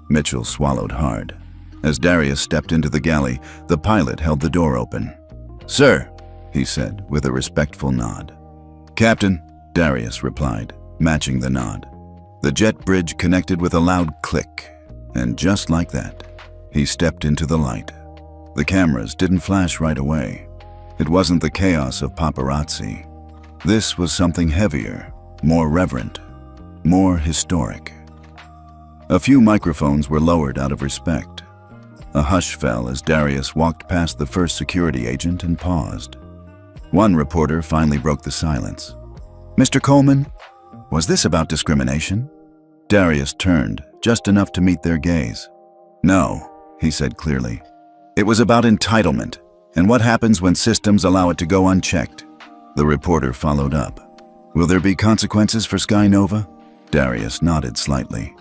Mitchell swallowed hard. As Darius stepped into the galley, the pilot held the door open. "Sir," he said with a respectful nod. "Captain," Darius replied, matching the nod. The jet bridge connected with a loud click, and just like that, he stepped into the light. The cameras didn't flash right away. It wasn't the chaos of paparazzi. This was something heavier, more reverent, more historic. A few microphones were lowered out of respect. A hush fell as Darius walked past the first security agent and paused. One reporter finally broke the silence. "Mr. Coleman, was this about discrimination?" Darius turned, just enough to meet their gaze. "No," he said clearly. "It was about entitlement, and what happens when systems allow it to go unchecked." The reporter followed up. "Will there be consequences for Sky Nova?" Darius nodded slightly.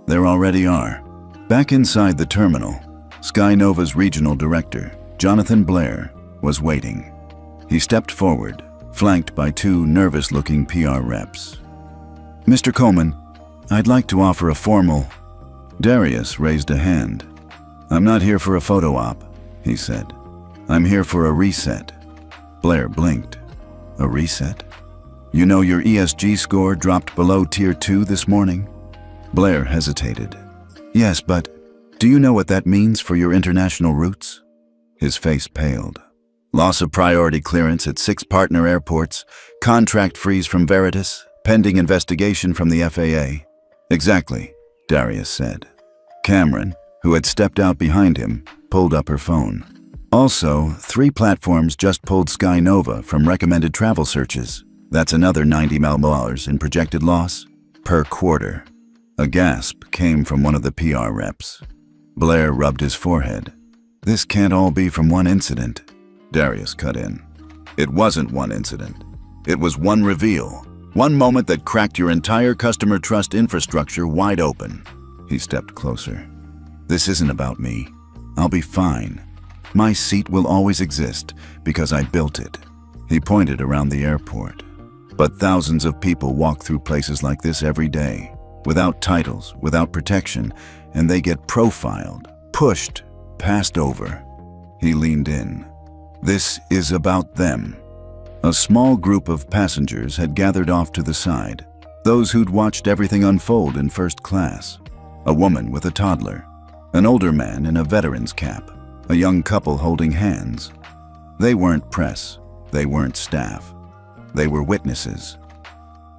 "There already are." Back inside the terminal, Sky Nova's regional director, Jonathan Blair, was waiting. He stepped forward, flanked by two nervous-looking PR reps. "Mr. Coleman, I'd like to offer a formal—" Darius raised a hand. "I'm not here for a photo op," he said. "I'm here for a reset." Blair blinked. "A reset? You know your ESG score dropped below Tier 2 this morning?" Blair hesitated. "Yes, but do you know what that means for your international routes?" His face paled. "Loss of priority clearance at 6 partner airports, contract freeze from Veritas, pending investigation from the FAA." "Exactly," Darius said. Cameron, who had stepped out behind him, pulled up her phone. "Also, 3 platforms just pulled Sky Nova from recommended travel searches. That's another $90 million in projected loss per quarter." A gasp came from one of the PR reps. Blair rubbed his forehead. "This can't all be from one incident." Darius cut in. "It wasn't one incident. It was one reveal. One moment that cracked your entire customer trust infrastructure wide open." He stepped closer. "This isn't about me. I'll be fine. My seat will always exist because I built it." He pointed around the airport. "But thousands of people walk through places like this every day, without titles, without protection, and they get profiled, pushed, passed over." He leaned in. "This is about them." A small group of passengers had gathered off to the side, those who'd watched everything unfold in first class. A woman with a toddler, an older man in a veteran's cap, a young couple holding hands. They weren't press, they weren't staff. They were witnesses.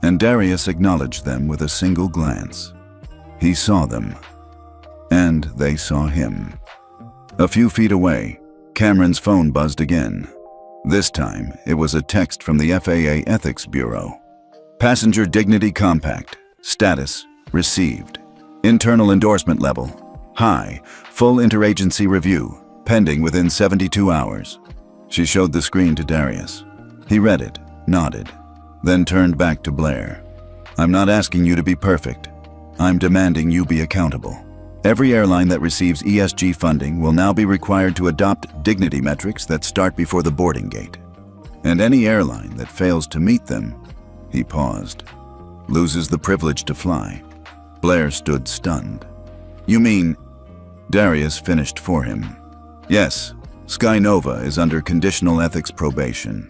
And Darius acknowledged them with a single glance. He saw them, and they saw him. A few feet away, Cameron's phone buzzed again. This time, it was a text from the FAA Ethics Bureau. "Passenger Dignity Compact. Status, received. Internal endorsement level, high. Full interagency review, pending within 72 hours." She showed the screen to Darius. He read it, nodded, then turned back to Blair. "I'm not asking you to be perfect. I'm demanding you be accountable. Every airline that receives ESG funding will now be required to adopt dignity metrics that start before the boarding gate. And any airline that fails to meet them," he paused, "loses the privilege to fly." Blair stood stunned. "You mean—" Darius finished for him. "Yes, Sky Nova is under conditional ethics probation.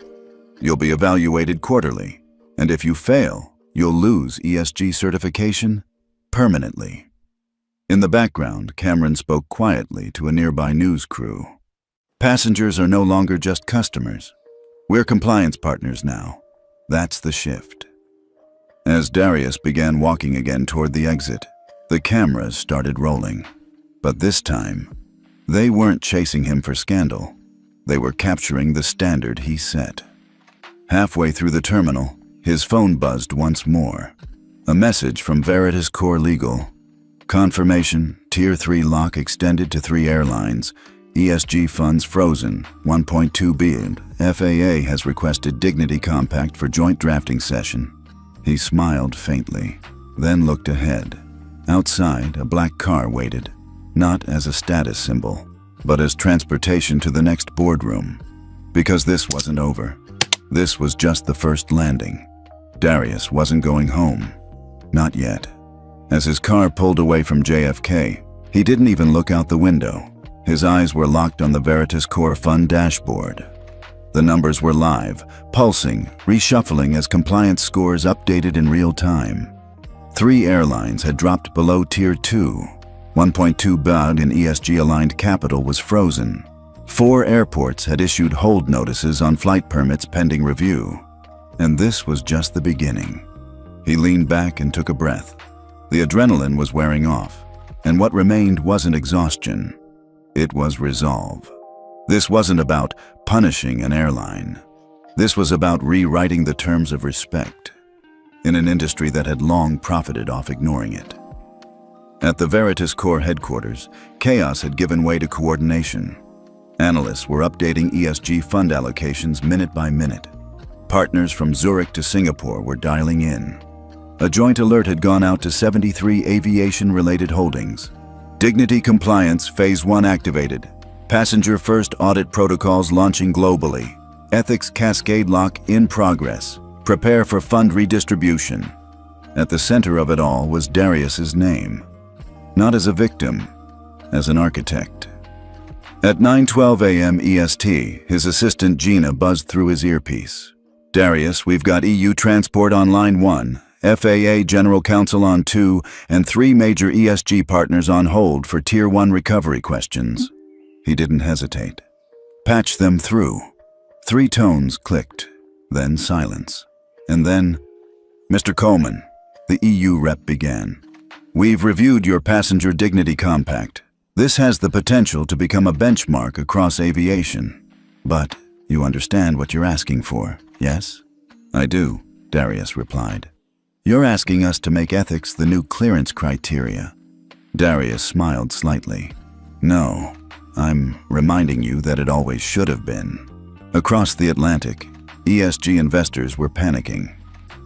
You'll be evaluated quarterly, and if you fail, you'll lose ESG certification permanently." In the background, Cameron spoke quietly to a nearby news crew. "Passengers are no longer just customers. We're compliance partners now. That's the shift." As Darius began walking again toward the exit, the cameras started rolling. But this time, they weren't chasing him for scandal. They were capturing the standard he set. Halfway through the terminal, his phone buzzed once more. A message from Veritas Core Legal. "Confirmation, Tier 3 lock extended to 3 airlines. ESG funds frozen, 1.2 billion. FAA has requested Dignity Compact for joint drafting session." He smiled faintly, then looked ahead. Outside, a black car waited, not as a status symbol, but as transportation to the next boardroom. Because this wasn't over. This was just the first landing. Darius wasn't going home. Not yet. As his car pulled away from JFK, he didn't even look out the window. His eyes were locked on the Veritas Core Fund dashboard. The numbers were live, pulsing, reshuffling as compliance scores updated in real time. 3 airlines had dropped below Tier 2. 1.2 billion in ESG-aligned capital was frozen. 4 airports had issued hold notices on flight permits pending review. And this was just the beginning. He leaned back and took a breath. The adrenaline was wearing off, and what remained wasn't exhaustion. It was resolve. This wasn't about punishing an airline. This was about rewriting the terms of respect in an industry that had long profited off ignoring it. At the Veritas Core headquarters, chaos had given way to coordination. Analysts were updating ESG fund allocations minute by minute. Partners from Zurich to Singapore were dialing in. A joint alert had gone out to 73 aviation-related holdings. Dignity Compliance Phase 1 activated. Passenger First Audit Protocols launching globally. Ethics Cascade Lock in progress. Prepare for fund redistribution. At the center of it all was Darius's name. Not as a victim, as an architect. At 9:12 a.m. EST, his assistant Gina buzzed through his earpiece. Darius, we've got EU Transport on line 1, FAA General Counsel on 2, and 3 major ESG partners on hold for Tier 1 recovery questions. He didn't hesitate. Patch them through. 3 tones clicked, then silence. And then, Mr. Coleman, the EU rep began. We've reviewed your passenger dignity compact. This has the potential to become a benchmark across aviation. But you understand what you're asking for, yes? I do, Darius replied. You're asking us to make ethics the new clearance criteria. Darius smiled slightly. No, I'm reminding you that it always should have been. Across the Atlantic, ESG investors were panicking.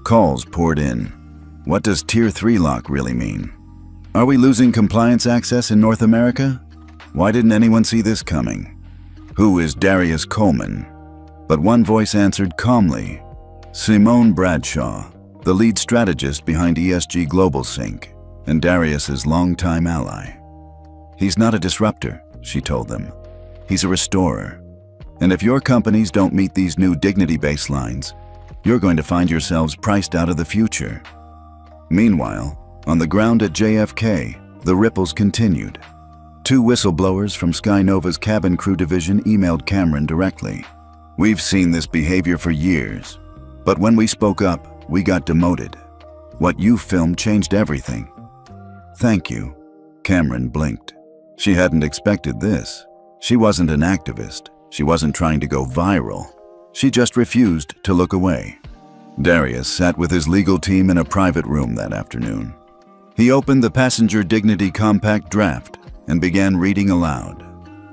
Calls poured in. What does Tier 3 lock really mean? Are we losing compliance access in North America? Why didn't anyone see this coming? Who is Darius Coleman? But one voice answered calmly. Simone Bradshaw, the lead strategist behind ESG Global Sync, and Darius's longtime ally. He's not a disruptor, she told them. He's a restorer. And if your companies don't meet these new dignity baselines, you're going to find yourselves priced out of the future. Meanwhile, on the ground at JFK, the ripples continued. 2 whistleblowers from SkyNova's cabin crew division emailed Cameron directly. We've seen this behavior for years, but when we spoke up, we got demoted. What you filmed changed everything. Thank you. Cameron blinked. She hadn't expected this. She wasn't an activist. She wasn't trying to go viral. She just refused to look away. Darius sat with his legal team in a private room that afternoon. He opened the Passenger Dignity Compact draft and began reading aloud.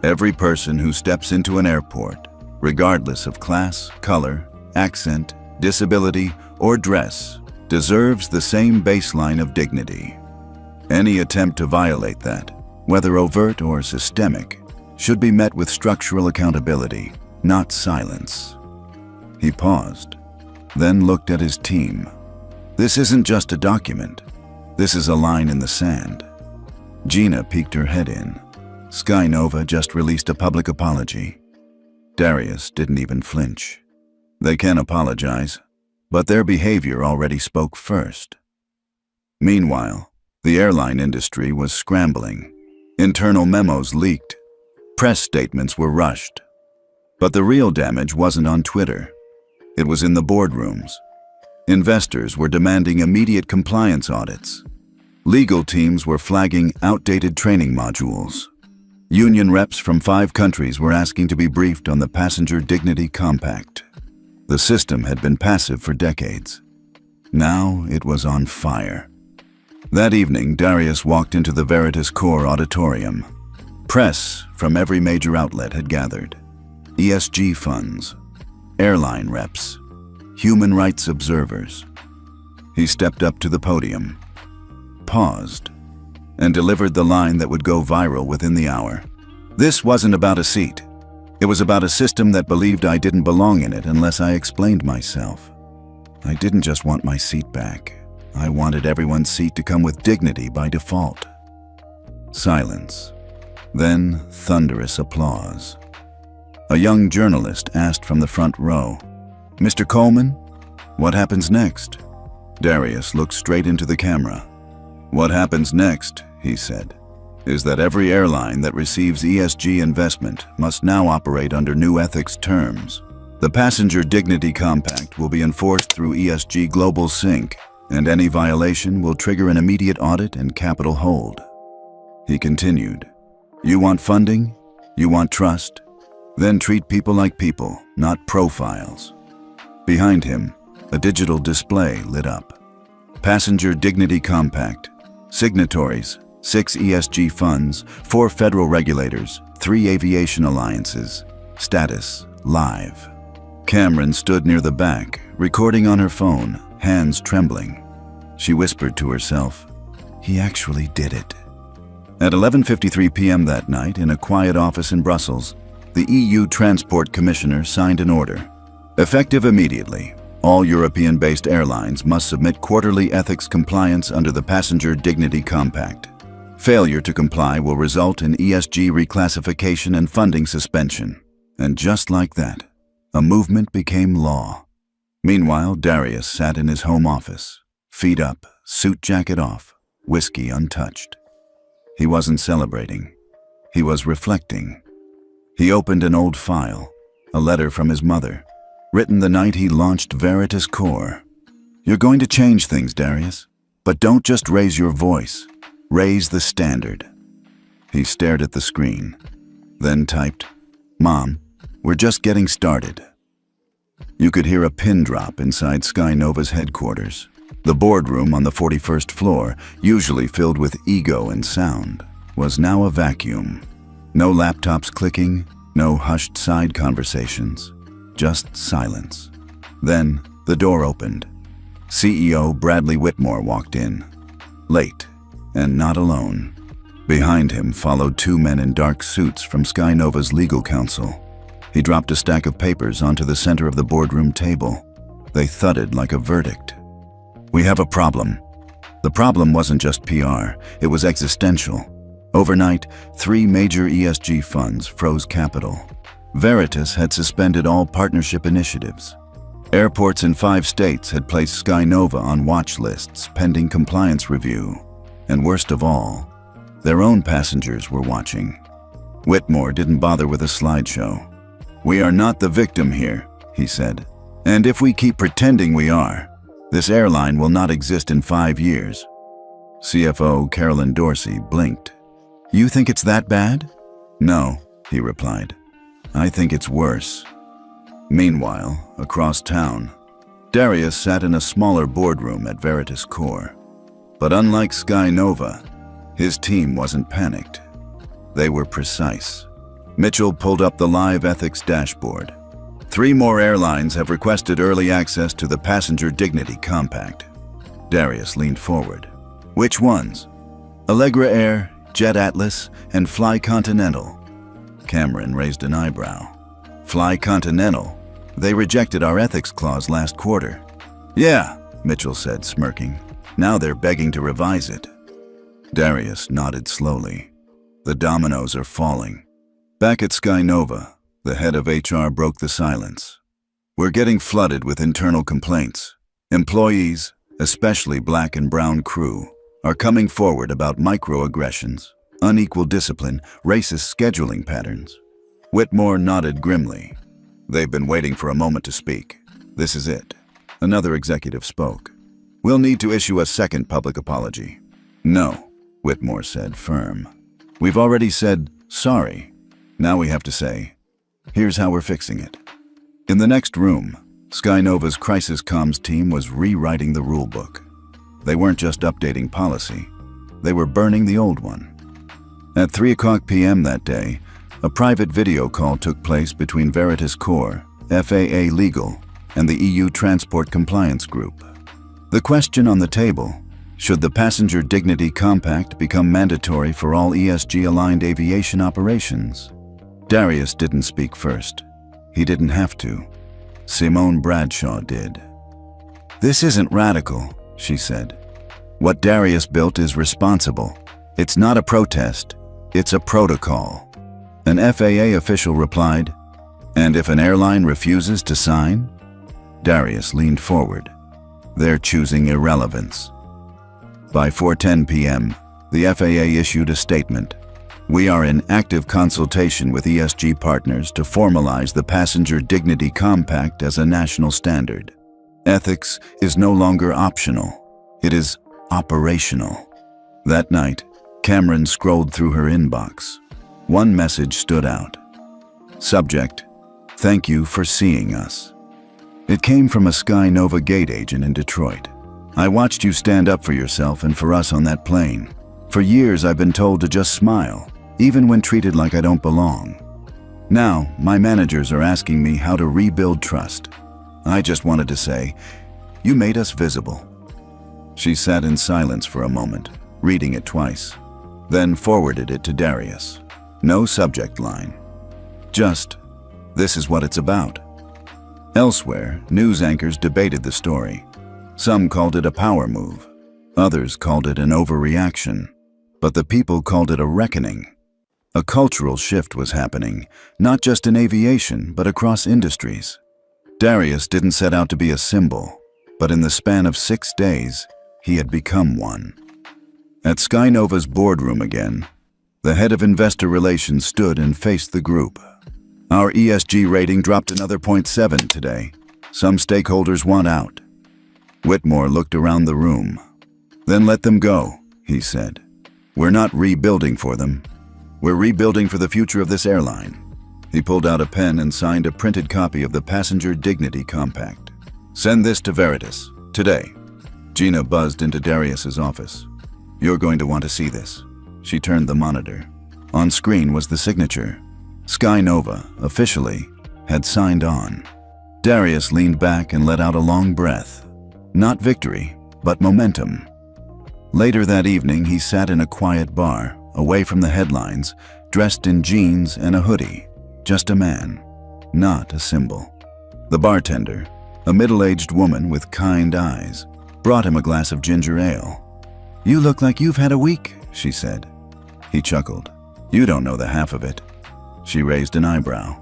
Every person who steps into an airport, regardless of class, color, accent, disability, or dress, deserves the same baseline of dignity. Any attempt to violate that, whether overt or systemic, should be met with structural accountability, not silence. He paused, then looked at his team. This isn't just a document. This is a line in the sand. Gina peeked her head in. SkyNova just released a public apology. Darius didn't even flinch. They can apologize, but their behavior already spoke first. Meanwhile, the airline industry was scrambling. Internal memos leaked. Press statements were rushed. But the real damage wasn't on Twitter. It was in the boardrooms. Investors were demanding immediate compliance audits. Legal teams were flagging outdated training modules. Union reps from 5 countries were asking to be briefed on the Passenger Dignity Compact. The system had been passive for decades. Now it was on fire. That evening, Darius walked into the Veritas Core auditorium. Press from every major outlet had gathered. ESG funds, airline reps, human rights observers. He stepped up to the podium, paused, and delivered the line that would go viral within the hour. This wasn't about a seat. It was about a system that believed I didn't belong in it unless I explained myself. I didn't just want my seat back. I wanted everyone's seat to come with dignity by default. Silence. Then thunderous applause. A young journalist asked from the front row, "Mr. Coleman, what happens next?" Darius looked straight into the camera. "What happens next," he said, "is that every airline that receives ESG investment must now operate under new ethics terms. The Passenger Dignity Compact will be enforced through ESG Global Sync, and any violation will trigger an immediate audit and capital hold." He continued, "You want funding? You want trust? Then treat people like people, not profiles." Behind him, a digital display lit up. Passenger Dignity Compact. Signatories, 6 ESG funds, 4 federal regulators, 3 aviation alliances. Status, live. Cameron stood near the back, recording on her phone, hands trembling. She whispered to herself, "He actually did it." At 11:53 p.m. that night, in a quiet office in Brussels, the EU Transport Commissioner signed an order. Effective immediately, all European-based airlines must submit quarterly ethics compliance under the Passenger Dignity Compact. Failure to comply will result in ESG reclassification and funding suspension. And just like that, a movement became law. Meanwhile, Darius sat in his home office, feet up, suit jacket off, whiskey untouched. He wasn't celebrating. He was reflecting. He opened an old file, a letter from his mother, written the night he launched Veritas Core. "You're going to change things, Darius, but don't just raise your voice. Raise the standard." He stared at the screen, then typed, "Mom, we're just getting started." You could hear a pin drop inside Skynova's headquarters. The boardroom on the 41st floor, usually filled with ego and sound, was now a vacuum. No laptops clicking, no hushed side conversations, just silence. Then the door opened. CEO Bradley Whitmore walked in, late and not alone. Behind him followed 2 men in dark suits from Skynova's legal counsel. He dropped a stack of papers onto the center of the boardroom table. They thudded like a verdict. "We have a problem." The problem wasn't just PR, it was existential. Overnight, 3 major ESG funds froze capital. Veritas had suspended all partnership initiatives. Airports in 5 states had placed Skynova on watch lists pending compliance review. And worst of all, their own passengers were watching. Whitmore didn't bother with a slideshow. "We are not the victim here," he said. "And if we keep pretending we are, this airline will not exist in 5 years." CFO Carolyn Dorsey blinked. "You think it's that bad?" "No," he replied. "I think it's worse." Meanwhile, across town, Darius sat in a smaller boardroom at Veritas Core. But unlike Skynova, his team wasn't panicked. They were precise. Mitchell pulled up the live ethics dashboard. 3 more airlines have requested early access to the Passenger Dignity Compact. Darius leaned forward. "Which ones?" "Allegra Air, Jet Atlas, and Fly Continental." Cameron raised an eyebrow. "Fly Continental? They rejected our ethics clause last quarter." "Yeah," Mitchell said, smirking. "Now they're begging to revise it." Darius nodded slowly. The dominoes are falling. Back at Skynova, the head of HR broke the silence. "We're getting flooded with internal complaints. Employees, especially black and brown crew, are coming forward about microaggressions, unequal discipline, racist scheduling patterns." Whitmore nodded grimly. "They've been waiting for a moment to speak. This is it." Another executive spoke. "We'll need to issue a second public apology." "No," Whitmore said, firm. "We've already said sorry. Now we have to say, here's how we're fixing it." In the next room, Skynova's crisis comms team was rewriting the rulebook. They weren't just updating policy, they were burning the old one. At 3:00 p.m. that day, a private video call took place between Veritas Core, FAA Legal, and the EU Transport Compliance Group. The question on the table: should the Passenger Dignity Compact become mandatory for all ESG-aligned aviation operations? Darius didn't speak first. He didn't have to. Simone Bradshaw did. "This isn't radical," she said. "What Darius built is responsible. It's not a protest, it's a protocol." An FAA official replied, And if an airline refuses to sign? Darius leaned forward. They're choosing irrelevance. By 4:10 p.m., the FAA issued a statement. We are in active consultation with ESG partners to formalize the Passenger Dignity Compact as a national standard. Ethics is no longer optional. It is operational. That night, Cameron scrolled through her inbox. One message stood out. Subject: Thank you for seeing us. It came from a Sky Nova gate agent in Detroit. I watched you stand up for yourself and for us on that plane. For years I've been told to just smile, even when treated like I don't belong. Now, my managers are asking me how to rebuild trust. I just wanted to say, you made us visible. She sat in silence for a moment, reading it twice, then forwarded it to Darius. No subject line. Just, this is what it's about. Elsewhere, news anchors debated the story. Some called it a power move. Others called it an overreaction. But the people called it a reckoning. A cultural shift was happening, not just in aviation, but across industries. Darius didn't set out to be a symbol, but in the span of 6 days, he had become one. At Sky Nova's boardroom again, the head of investor relations stood and faced the group. Our ESG rating dropped another 0.7 today. Some stakeholders want out. Whitmore looked around the room. Then let them go, he said. We're not rebuilding for them. We're rebuilding for the future of this airline. He pulled out a pen and signed a printed copy of the Passenger Dignity Compact. Send this to Veritas, today. Gina buzzed into Darius's office. You're going to want to see this. She turned the monitor. On screen was the signature. Sky Nova, officially, had signed on. Darius leaned back and let out a long breath. Not victory, but momentum. Later that evening, he sat in a quiet bar, away from the headlines, dressed in jeans and a hoodie. Just a man, not a symbol. The bartender, a middle-aged woman with kind eyes, brought him a glass of ginger ale. You look like you've had a week, she said. He chuckled. You don't know the half of it. She raised an eyebrow.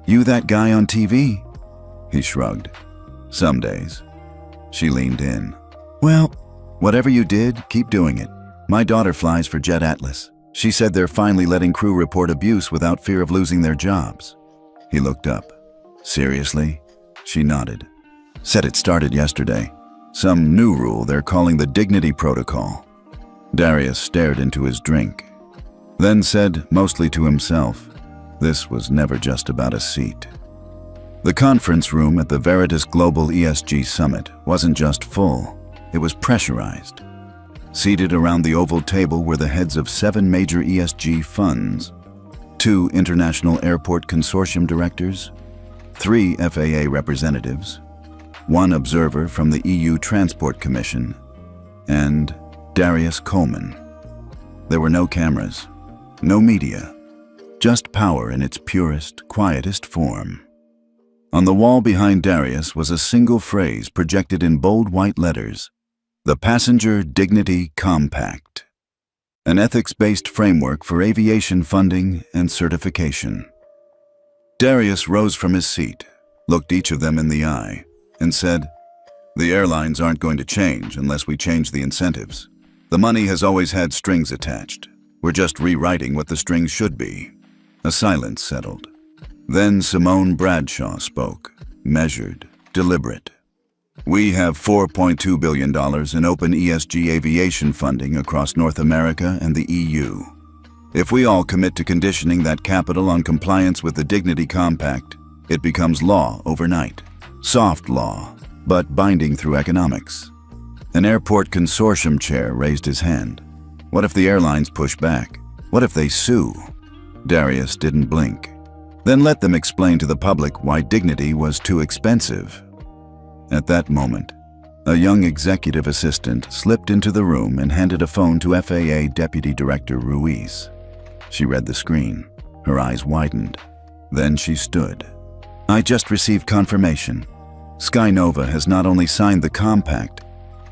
You that guy on TV? He shrugged. Some days. She leaned in. Well, whatever you did, keep doing it. My daughter flies for Jet Atlas. She said they're finally letting crew report abuse without fear of losing their jobs. He looked up. Seriously? She nodded. Said it started yesterday. Some new rule they're calling the Dignity Protocol. Darius stared into his drink, then said, mostly to himself, this was never just about a seat. The conference room at the Veritas Global ESG Summit wasn't just full, it was pressurized. Seated around the oval table were the heads of 7 major ESG funds, 2 International Airport Consortium directors, 3 FAA representatives, 1 observer from the EU Transport Commission, and Darius Coleman. There were no cameras, no media, just power in its purest, quietest form. On the wall behind Darius was a single phrase projected in bold white letters: the Passenger Dignity Compact, an ethics-based framework for aviation funding and certification. Darius rose from his seat, looked each of them in the eye, and said, the airlines aren't going to change unless we change the incentives. The money has always had strings attached. We're just rewriting what the strings should be. A silence settled. Then Simone Bradshaw spoke, measured, deliberate. We have $4.2 billion in open ESG aviation funding across North America and the EU. If we all commit to conditioning that capital on compliance with the Dignity Compact, it becomes law overnight. Soft law, but binding through economics. An airport consortium chair raised his hand. What if the airlines push back? What if they sue? Darius didn't blink. Then let them explain to the public why dignity was too expensive. At that moment, a young executive assistant slipped into the room and handed a phone to FAA Deputy Director Ruiz. She read the screen. Her eyes widened. Then she stood. I just received confirmation. Sky Nova has not only signed the compact,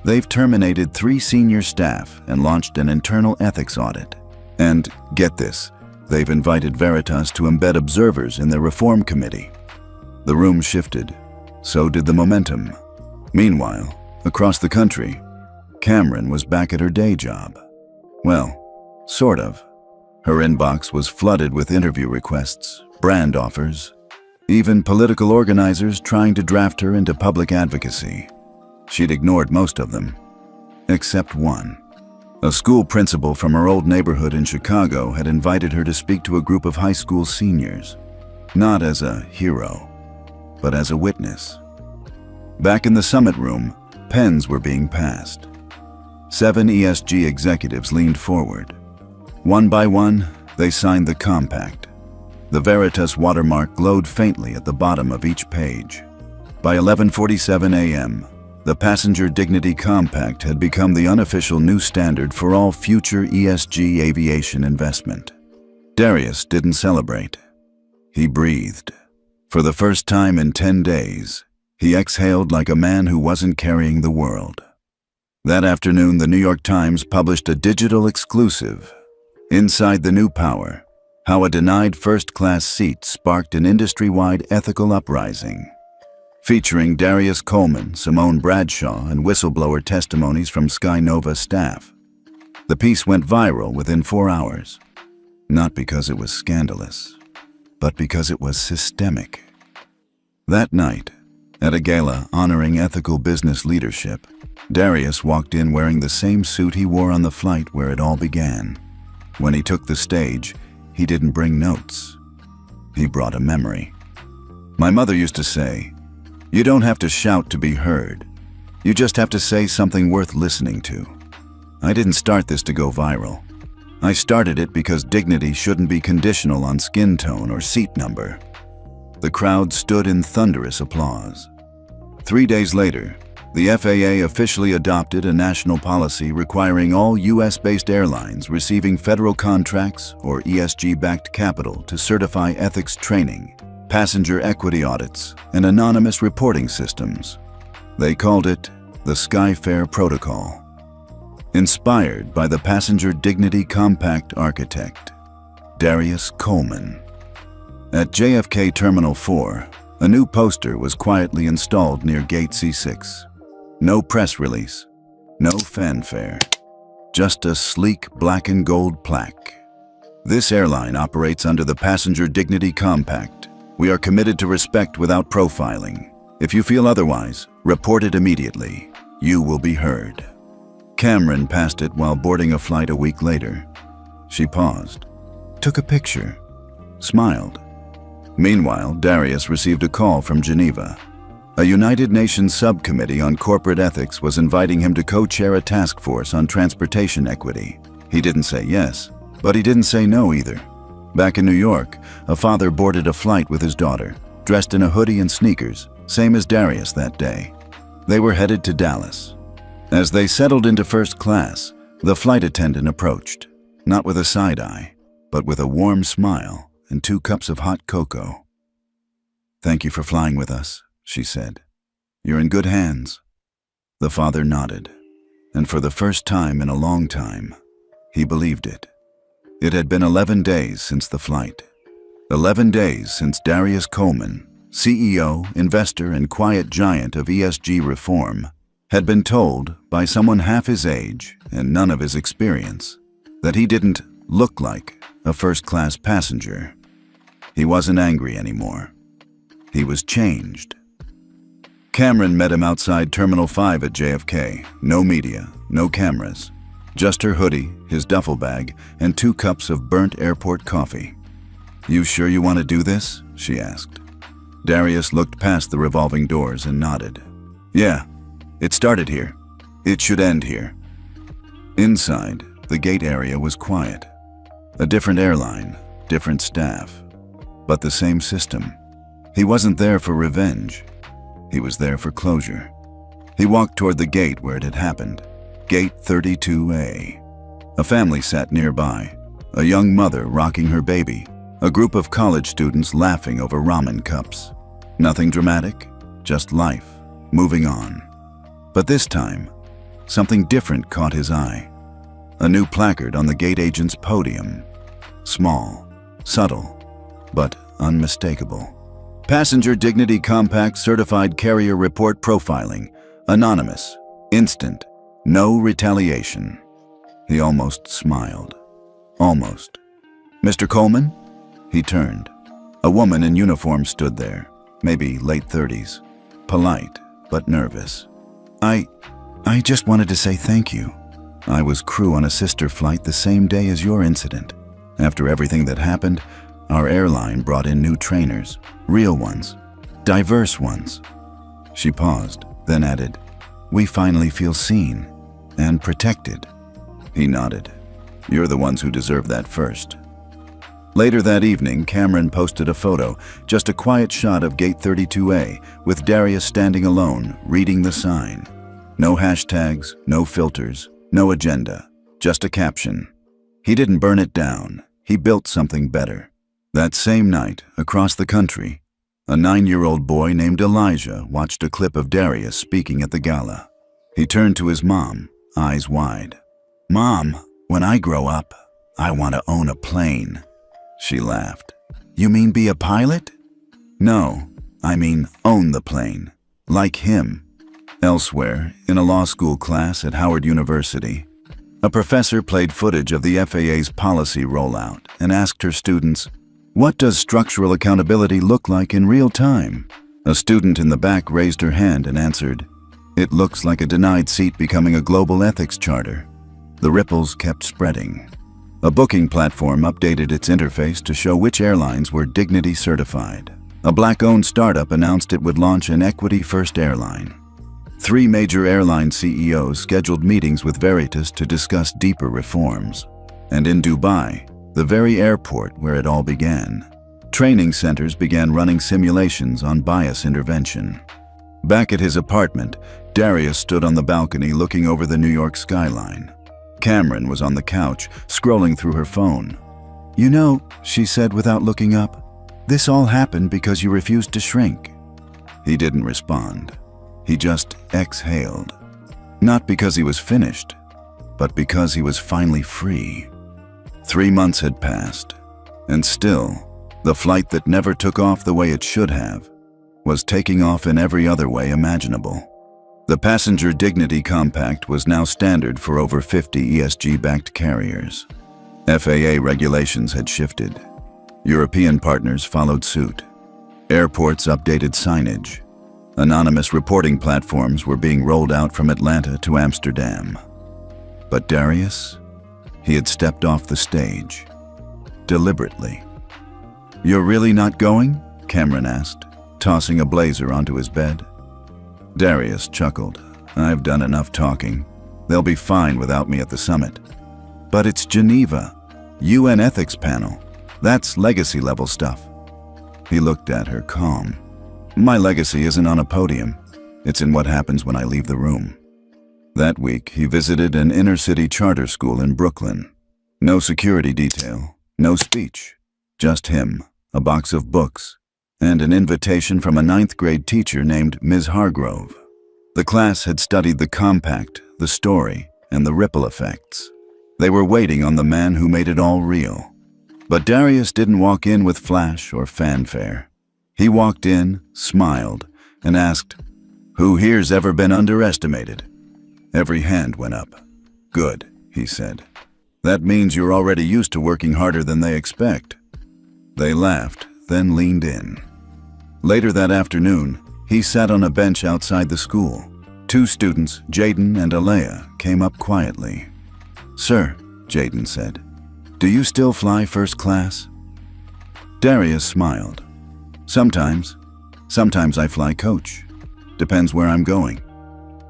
they've terminated 3 senior staff and launched an internal ethics audit. And, get this, they've invited Veritas to embed observers in their reform committee. The room shifted. So did the momentum. Meanwhile, across the country, Cameron was back at her day job. Well, sort of. Her inbox was flooded with interview requests, brand offers, even political organizers trying to draft her into public advocacy. She'd ignored most of them, except one. A school principal from her old neighborhood in Chicago had invited her to speak to a group of high school seniors, not as a hero, but as a witness. Back in the summit room, pens were being passed. 7 ESG executives leaned forward. One by one, they signed the compact. The Veritas watermark glowed faintly at the bottom of each page. By 11:47 a.m., the Passenger Dignity Compact had become the unofficial new standard for all future ESG aviation investment. Darius didn't celebrate. He breathed. For the first time in 10 days, he exhaled like a man who wasn't carrying the world. That afternoon, the New York Times published a digital exclusive. Inside the New Power, how a denied first-class seat sparked an industry-wide ethical uprising. Featuring Darius Coleman, Simone Bradshaw, and whistleblower testimonies from Sky Nova staff. The piece went viral within 4 hours. Not because it was scandalous, but because it was systemic. That night, at a gala honoring ethical business leadership, Darius walked in wearing the same suit he wore on the flight where it all began. When he took the stage, he didn't bring notes. He brought a memory. My mother used to say, "You don't have to shout to be heard. You just have to say something worth listening to." I didn't start this to go viral. I started it because dignity shouldn't be conditional on skin tone or seat number. The crowd stood in thunderous applause. 3 days later, the FAA officially adopted a national policy requiring all US-based airlines receiving federal contracts or ESG-backed capital to certify ethics training, passenger equity audits, and anonymous reporting systems. They called it the Skyfair Protocol. Inspired by the Passenger Dignity Compact architect, Darius Coleman. At JFK Terminal 4, a new poster was quietly installed near Gate C6. No press release, no fanfare, just a sleek black and gold plaque. This airline operates under the Passenger Dignity Compact. We are committed to respect without profiling. If you feel otherwise, report it immediately. You will be heard. Cameron passed it while boarding a flight a week later. She paused, took a picture, smiled. Meanwhile, Darius received a call from Geneva. A United Nations subcommittee on corporate ethics was inviting him to co-chair a task force on transportation equity. He didn't say yes, but he didn't say no either. Back in New York, a father boarded a flight with his daughter, dressed in a hoodie and sneakers, same as Darius that day. They were headed to Dallas. As they settled into first class, the flight attendant approached, not with a side eye, but with a warm smile and 2 cups of hot cocoa. "Thank you for flying with us," she said. "You're in good hands." The father nodded, and for the first time in a long time, he believed it. It had been 11 days since the flight. 11 days since Darius Coleman, CEO, investor, and quiet giant of ESG reform, had been told by someone half his age and none of his experience that he didn't look like a first-class passenger. He wasn't angry anymore. He was changed. Cameron met him outside Terminal 5 at JFK. No media, no cameras. Just her hoodie, his duffel bag, and 2 cups of burnt airport coffee. "You sure you want to do this?" she asked. Darius looked past the revolving doors and nodded. "Yeah, it started here. It should end here." Inside, the gate area was quiet. A different airline, different staff, but the same system. He wasn't there for revenge. He was there for closure. He walked toward the gate where it had happened. Gate 32A. A family sat nearby, a young mother rocking her baby, a group of college students laughing over ramen cups. Nothing dramatic, just life, moving on. But this time, something different caught his eye. A new placard on the gate agent's podium. Small, subtle, but unmistakable. Passenger Dignity Compact Certified Carrier Report Profiling. Anonymous. Instant. No retaliation. He almost smiled. Almost. Mr. Coleman? He turned. A woman in uniform stood there, maybe late 30s. Polite, but nervous. I just wanted to say thank you. I was crew on a sister flight the same day as your incident. After everything that happened, our airline brought in new trainers, real ones, diverse ones. She paused, then added, "We finally feel seen and protected." He nodded. "You're the ones who deserve that first." Later that evening, Cameron posted a photo, just a quiet shot of Gate 32A, with Darius standing alone, reading the sign. No hashtags, no filters, no agenda, just a caption. He didn't burn it down. He built something better. That same night, across the country, a 9-year-old boy named Elijah watched a clip of Darius speaking at the gala. He turned to his mom, eyes wide. "Mom, when I grow up, I want to own a plane." She laughed. "You mean be a pilot?" "No, I mean own the plane, like him." Elsewhere, in a law school class at Howard University, a professor played footage of the FAA's policy rollout and asked her students, "What does structural accountability look like in real time?" A student in the back raised her hand and answered, "It looks like a denied seat becoming a global ethics charter." The ripples kept spreading. A booking platform updated its interface to show which airlines were dignity certified. A Black-owned startup announced it would launch an equity-first airline. 3 major airline CEOs scheduled meetings with Veritas to discuss deeper reforms. And in Dubai, the very airport where it all began, training centers began running simulations on bias intervention. Back at his apartment, Darius stood on the balcony looking over the New York skyline. Cameron was on the couch, scrolling through her phone. "You know," she said without looking up, "this all happened because you refused to shrink." He didn't respond. He just exhaled. Not because he was finished, but because he was finally free. 3 months had passed, and still, the flight that never took off the way it should have was taking off in every other way imaginable. The Passenger Dignity Compact was now standard for over 50 ESG-backed carriers. FAA regulations had shifted. European partners followed suit. Airports updated signage. Anonymous reporting platforms were being rolled out from Atlanta to Amsterdam. But Darius? He had stepped off the stage. Deliberately. "You're really not going?" Cameron asked, tossing a blazer onto his bed. Darius chuckled. "I've done enough talking. They'll be fine without me at the summit." "But it's Geneva. UN ethics panel. That's legacy-level stuff." He looked at her, calm. "My legacy isn't on a podium. It's in what happens when I leave the room." That week, he visited an inner-city charter school in Brooklyn. No security detail, no speech. Just him, a box of books, and an invitation from a 9th-grade teacher named Ms. Hargrove. The class had studied the compact, the story, and the ripple effects. They were waiting on the man who made it all real. But Darius didn't walk in with flash or fanfare. He walked in, smiled, and asked, "Who here's ever been underestimated?" Every hand went up. "Good," he said. "That means you're already used to working harder than they expect." They laughed, then leaned in. Later that afternoon, he sat on a bench outside the school. 2 students, Jaden and Alea, came up quietly. "Sir," Jaden said, "do you still fly first class?" Darius smiled. Sometimes I fly coach. Depends where I'm going."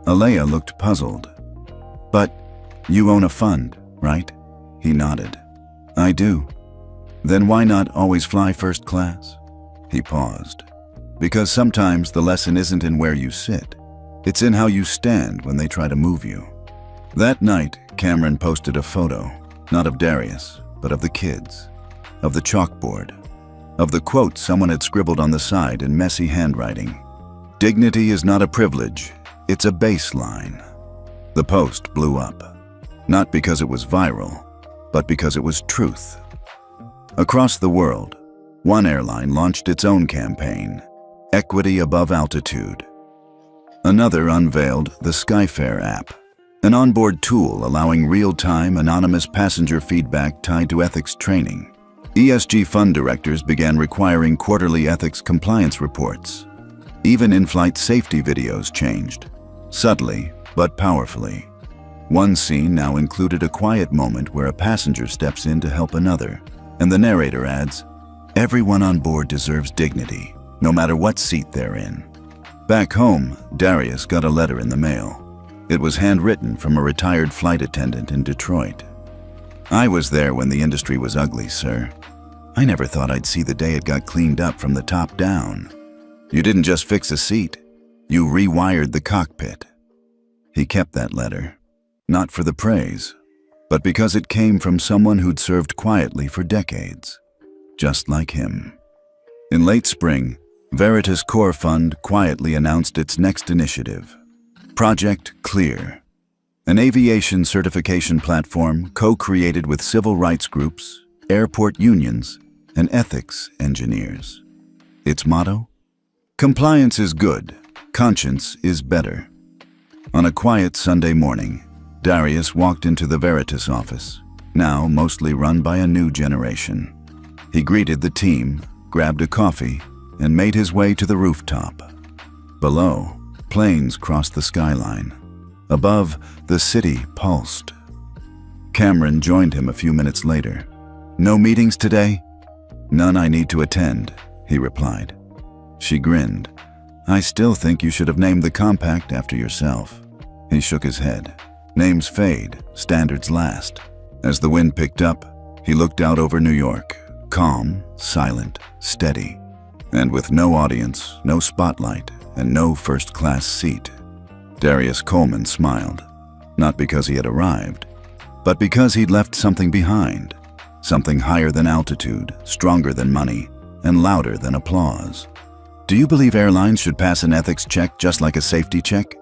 Alea looked puzzled. "But you own a fund, right?" He nodded. "I do." "Then why not always fly first class?" He paused. "Because sometimes the lesson isn't in where you sit. It's in how you stand when they try to move you." That night, Cameron posted a photo, not of Darius, but of the kids, of the chalkboard, of the quote someone had scribbled on the side in messy handwriting. "Dignity is not a privilege, it's a baseline." The post blew up, not because it was viral, but because it was truth. Across the world, one airline launched its own campaign, Equity above altitude. Another unveiled the Skyfare app, an onboard tool allowing real-time anonymous passenger feedback tied to ethics training. ESG fund directors began requiring quarterly ethics compliance reports. Even in-flight safety videos changed, subtly but powerfully. One scene now included a quiet moment where a passenger steps in to help another, and the narrator adds, "Everyone on board deserves dignity, no matter what seat they're in." Back home, Darius got a letter in the mail. It was handwritten from a retired flight attendant in Detroit. "I was there when the industry was ugly, sir. I never thought I'd see the day it got cleaned up from the top down. You didn't just fix a seat, you rewired the cockpit." He kept that letter, not for the praise, but because it came from someone who'd served quietly for decades, just like him. In late spring, Veritas Core Fund quietly announced its next initiative, Project Clear, an aviation certification platform co-created with civil rights groups, airport unions, and ethics engineers. Its motto? Compliance is good, conscience is better. On a quiet Sunday morning, Darius walked into the Veritas office, now mostly run by a new generation. He greeted the team, grabbed a coffee, and made his way to the rooftop. Below, planes crossed the skyline. Above, the city pulsed. Cameron joined him a few minutes later. "No meetings today?" "None I need to attend," he replied. She grinned. "I still think you should have named the compact after yourself." He shook his head. "Names fade, standards last." As the wind picked up, he looked out over New York, calm, silent, steady, and with no audience, no spotlight, and no first-class seat. Darius Coleman smiled, not because he had arrived, but because he'd left something behind, something higher than altitude, stronger than money, and louder than applause. Do you believe airlines should pass an ethics check just like a safety check?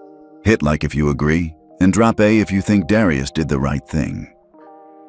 Hit like if you agree, and drop A if you think Darius did the right thing.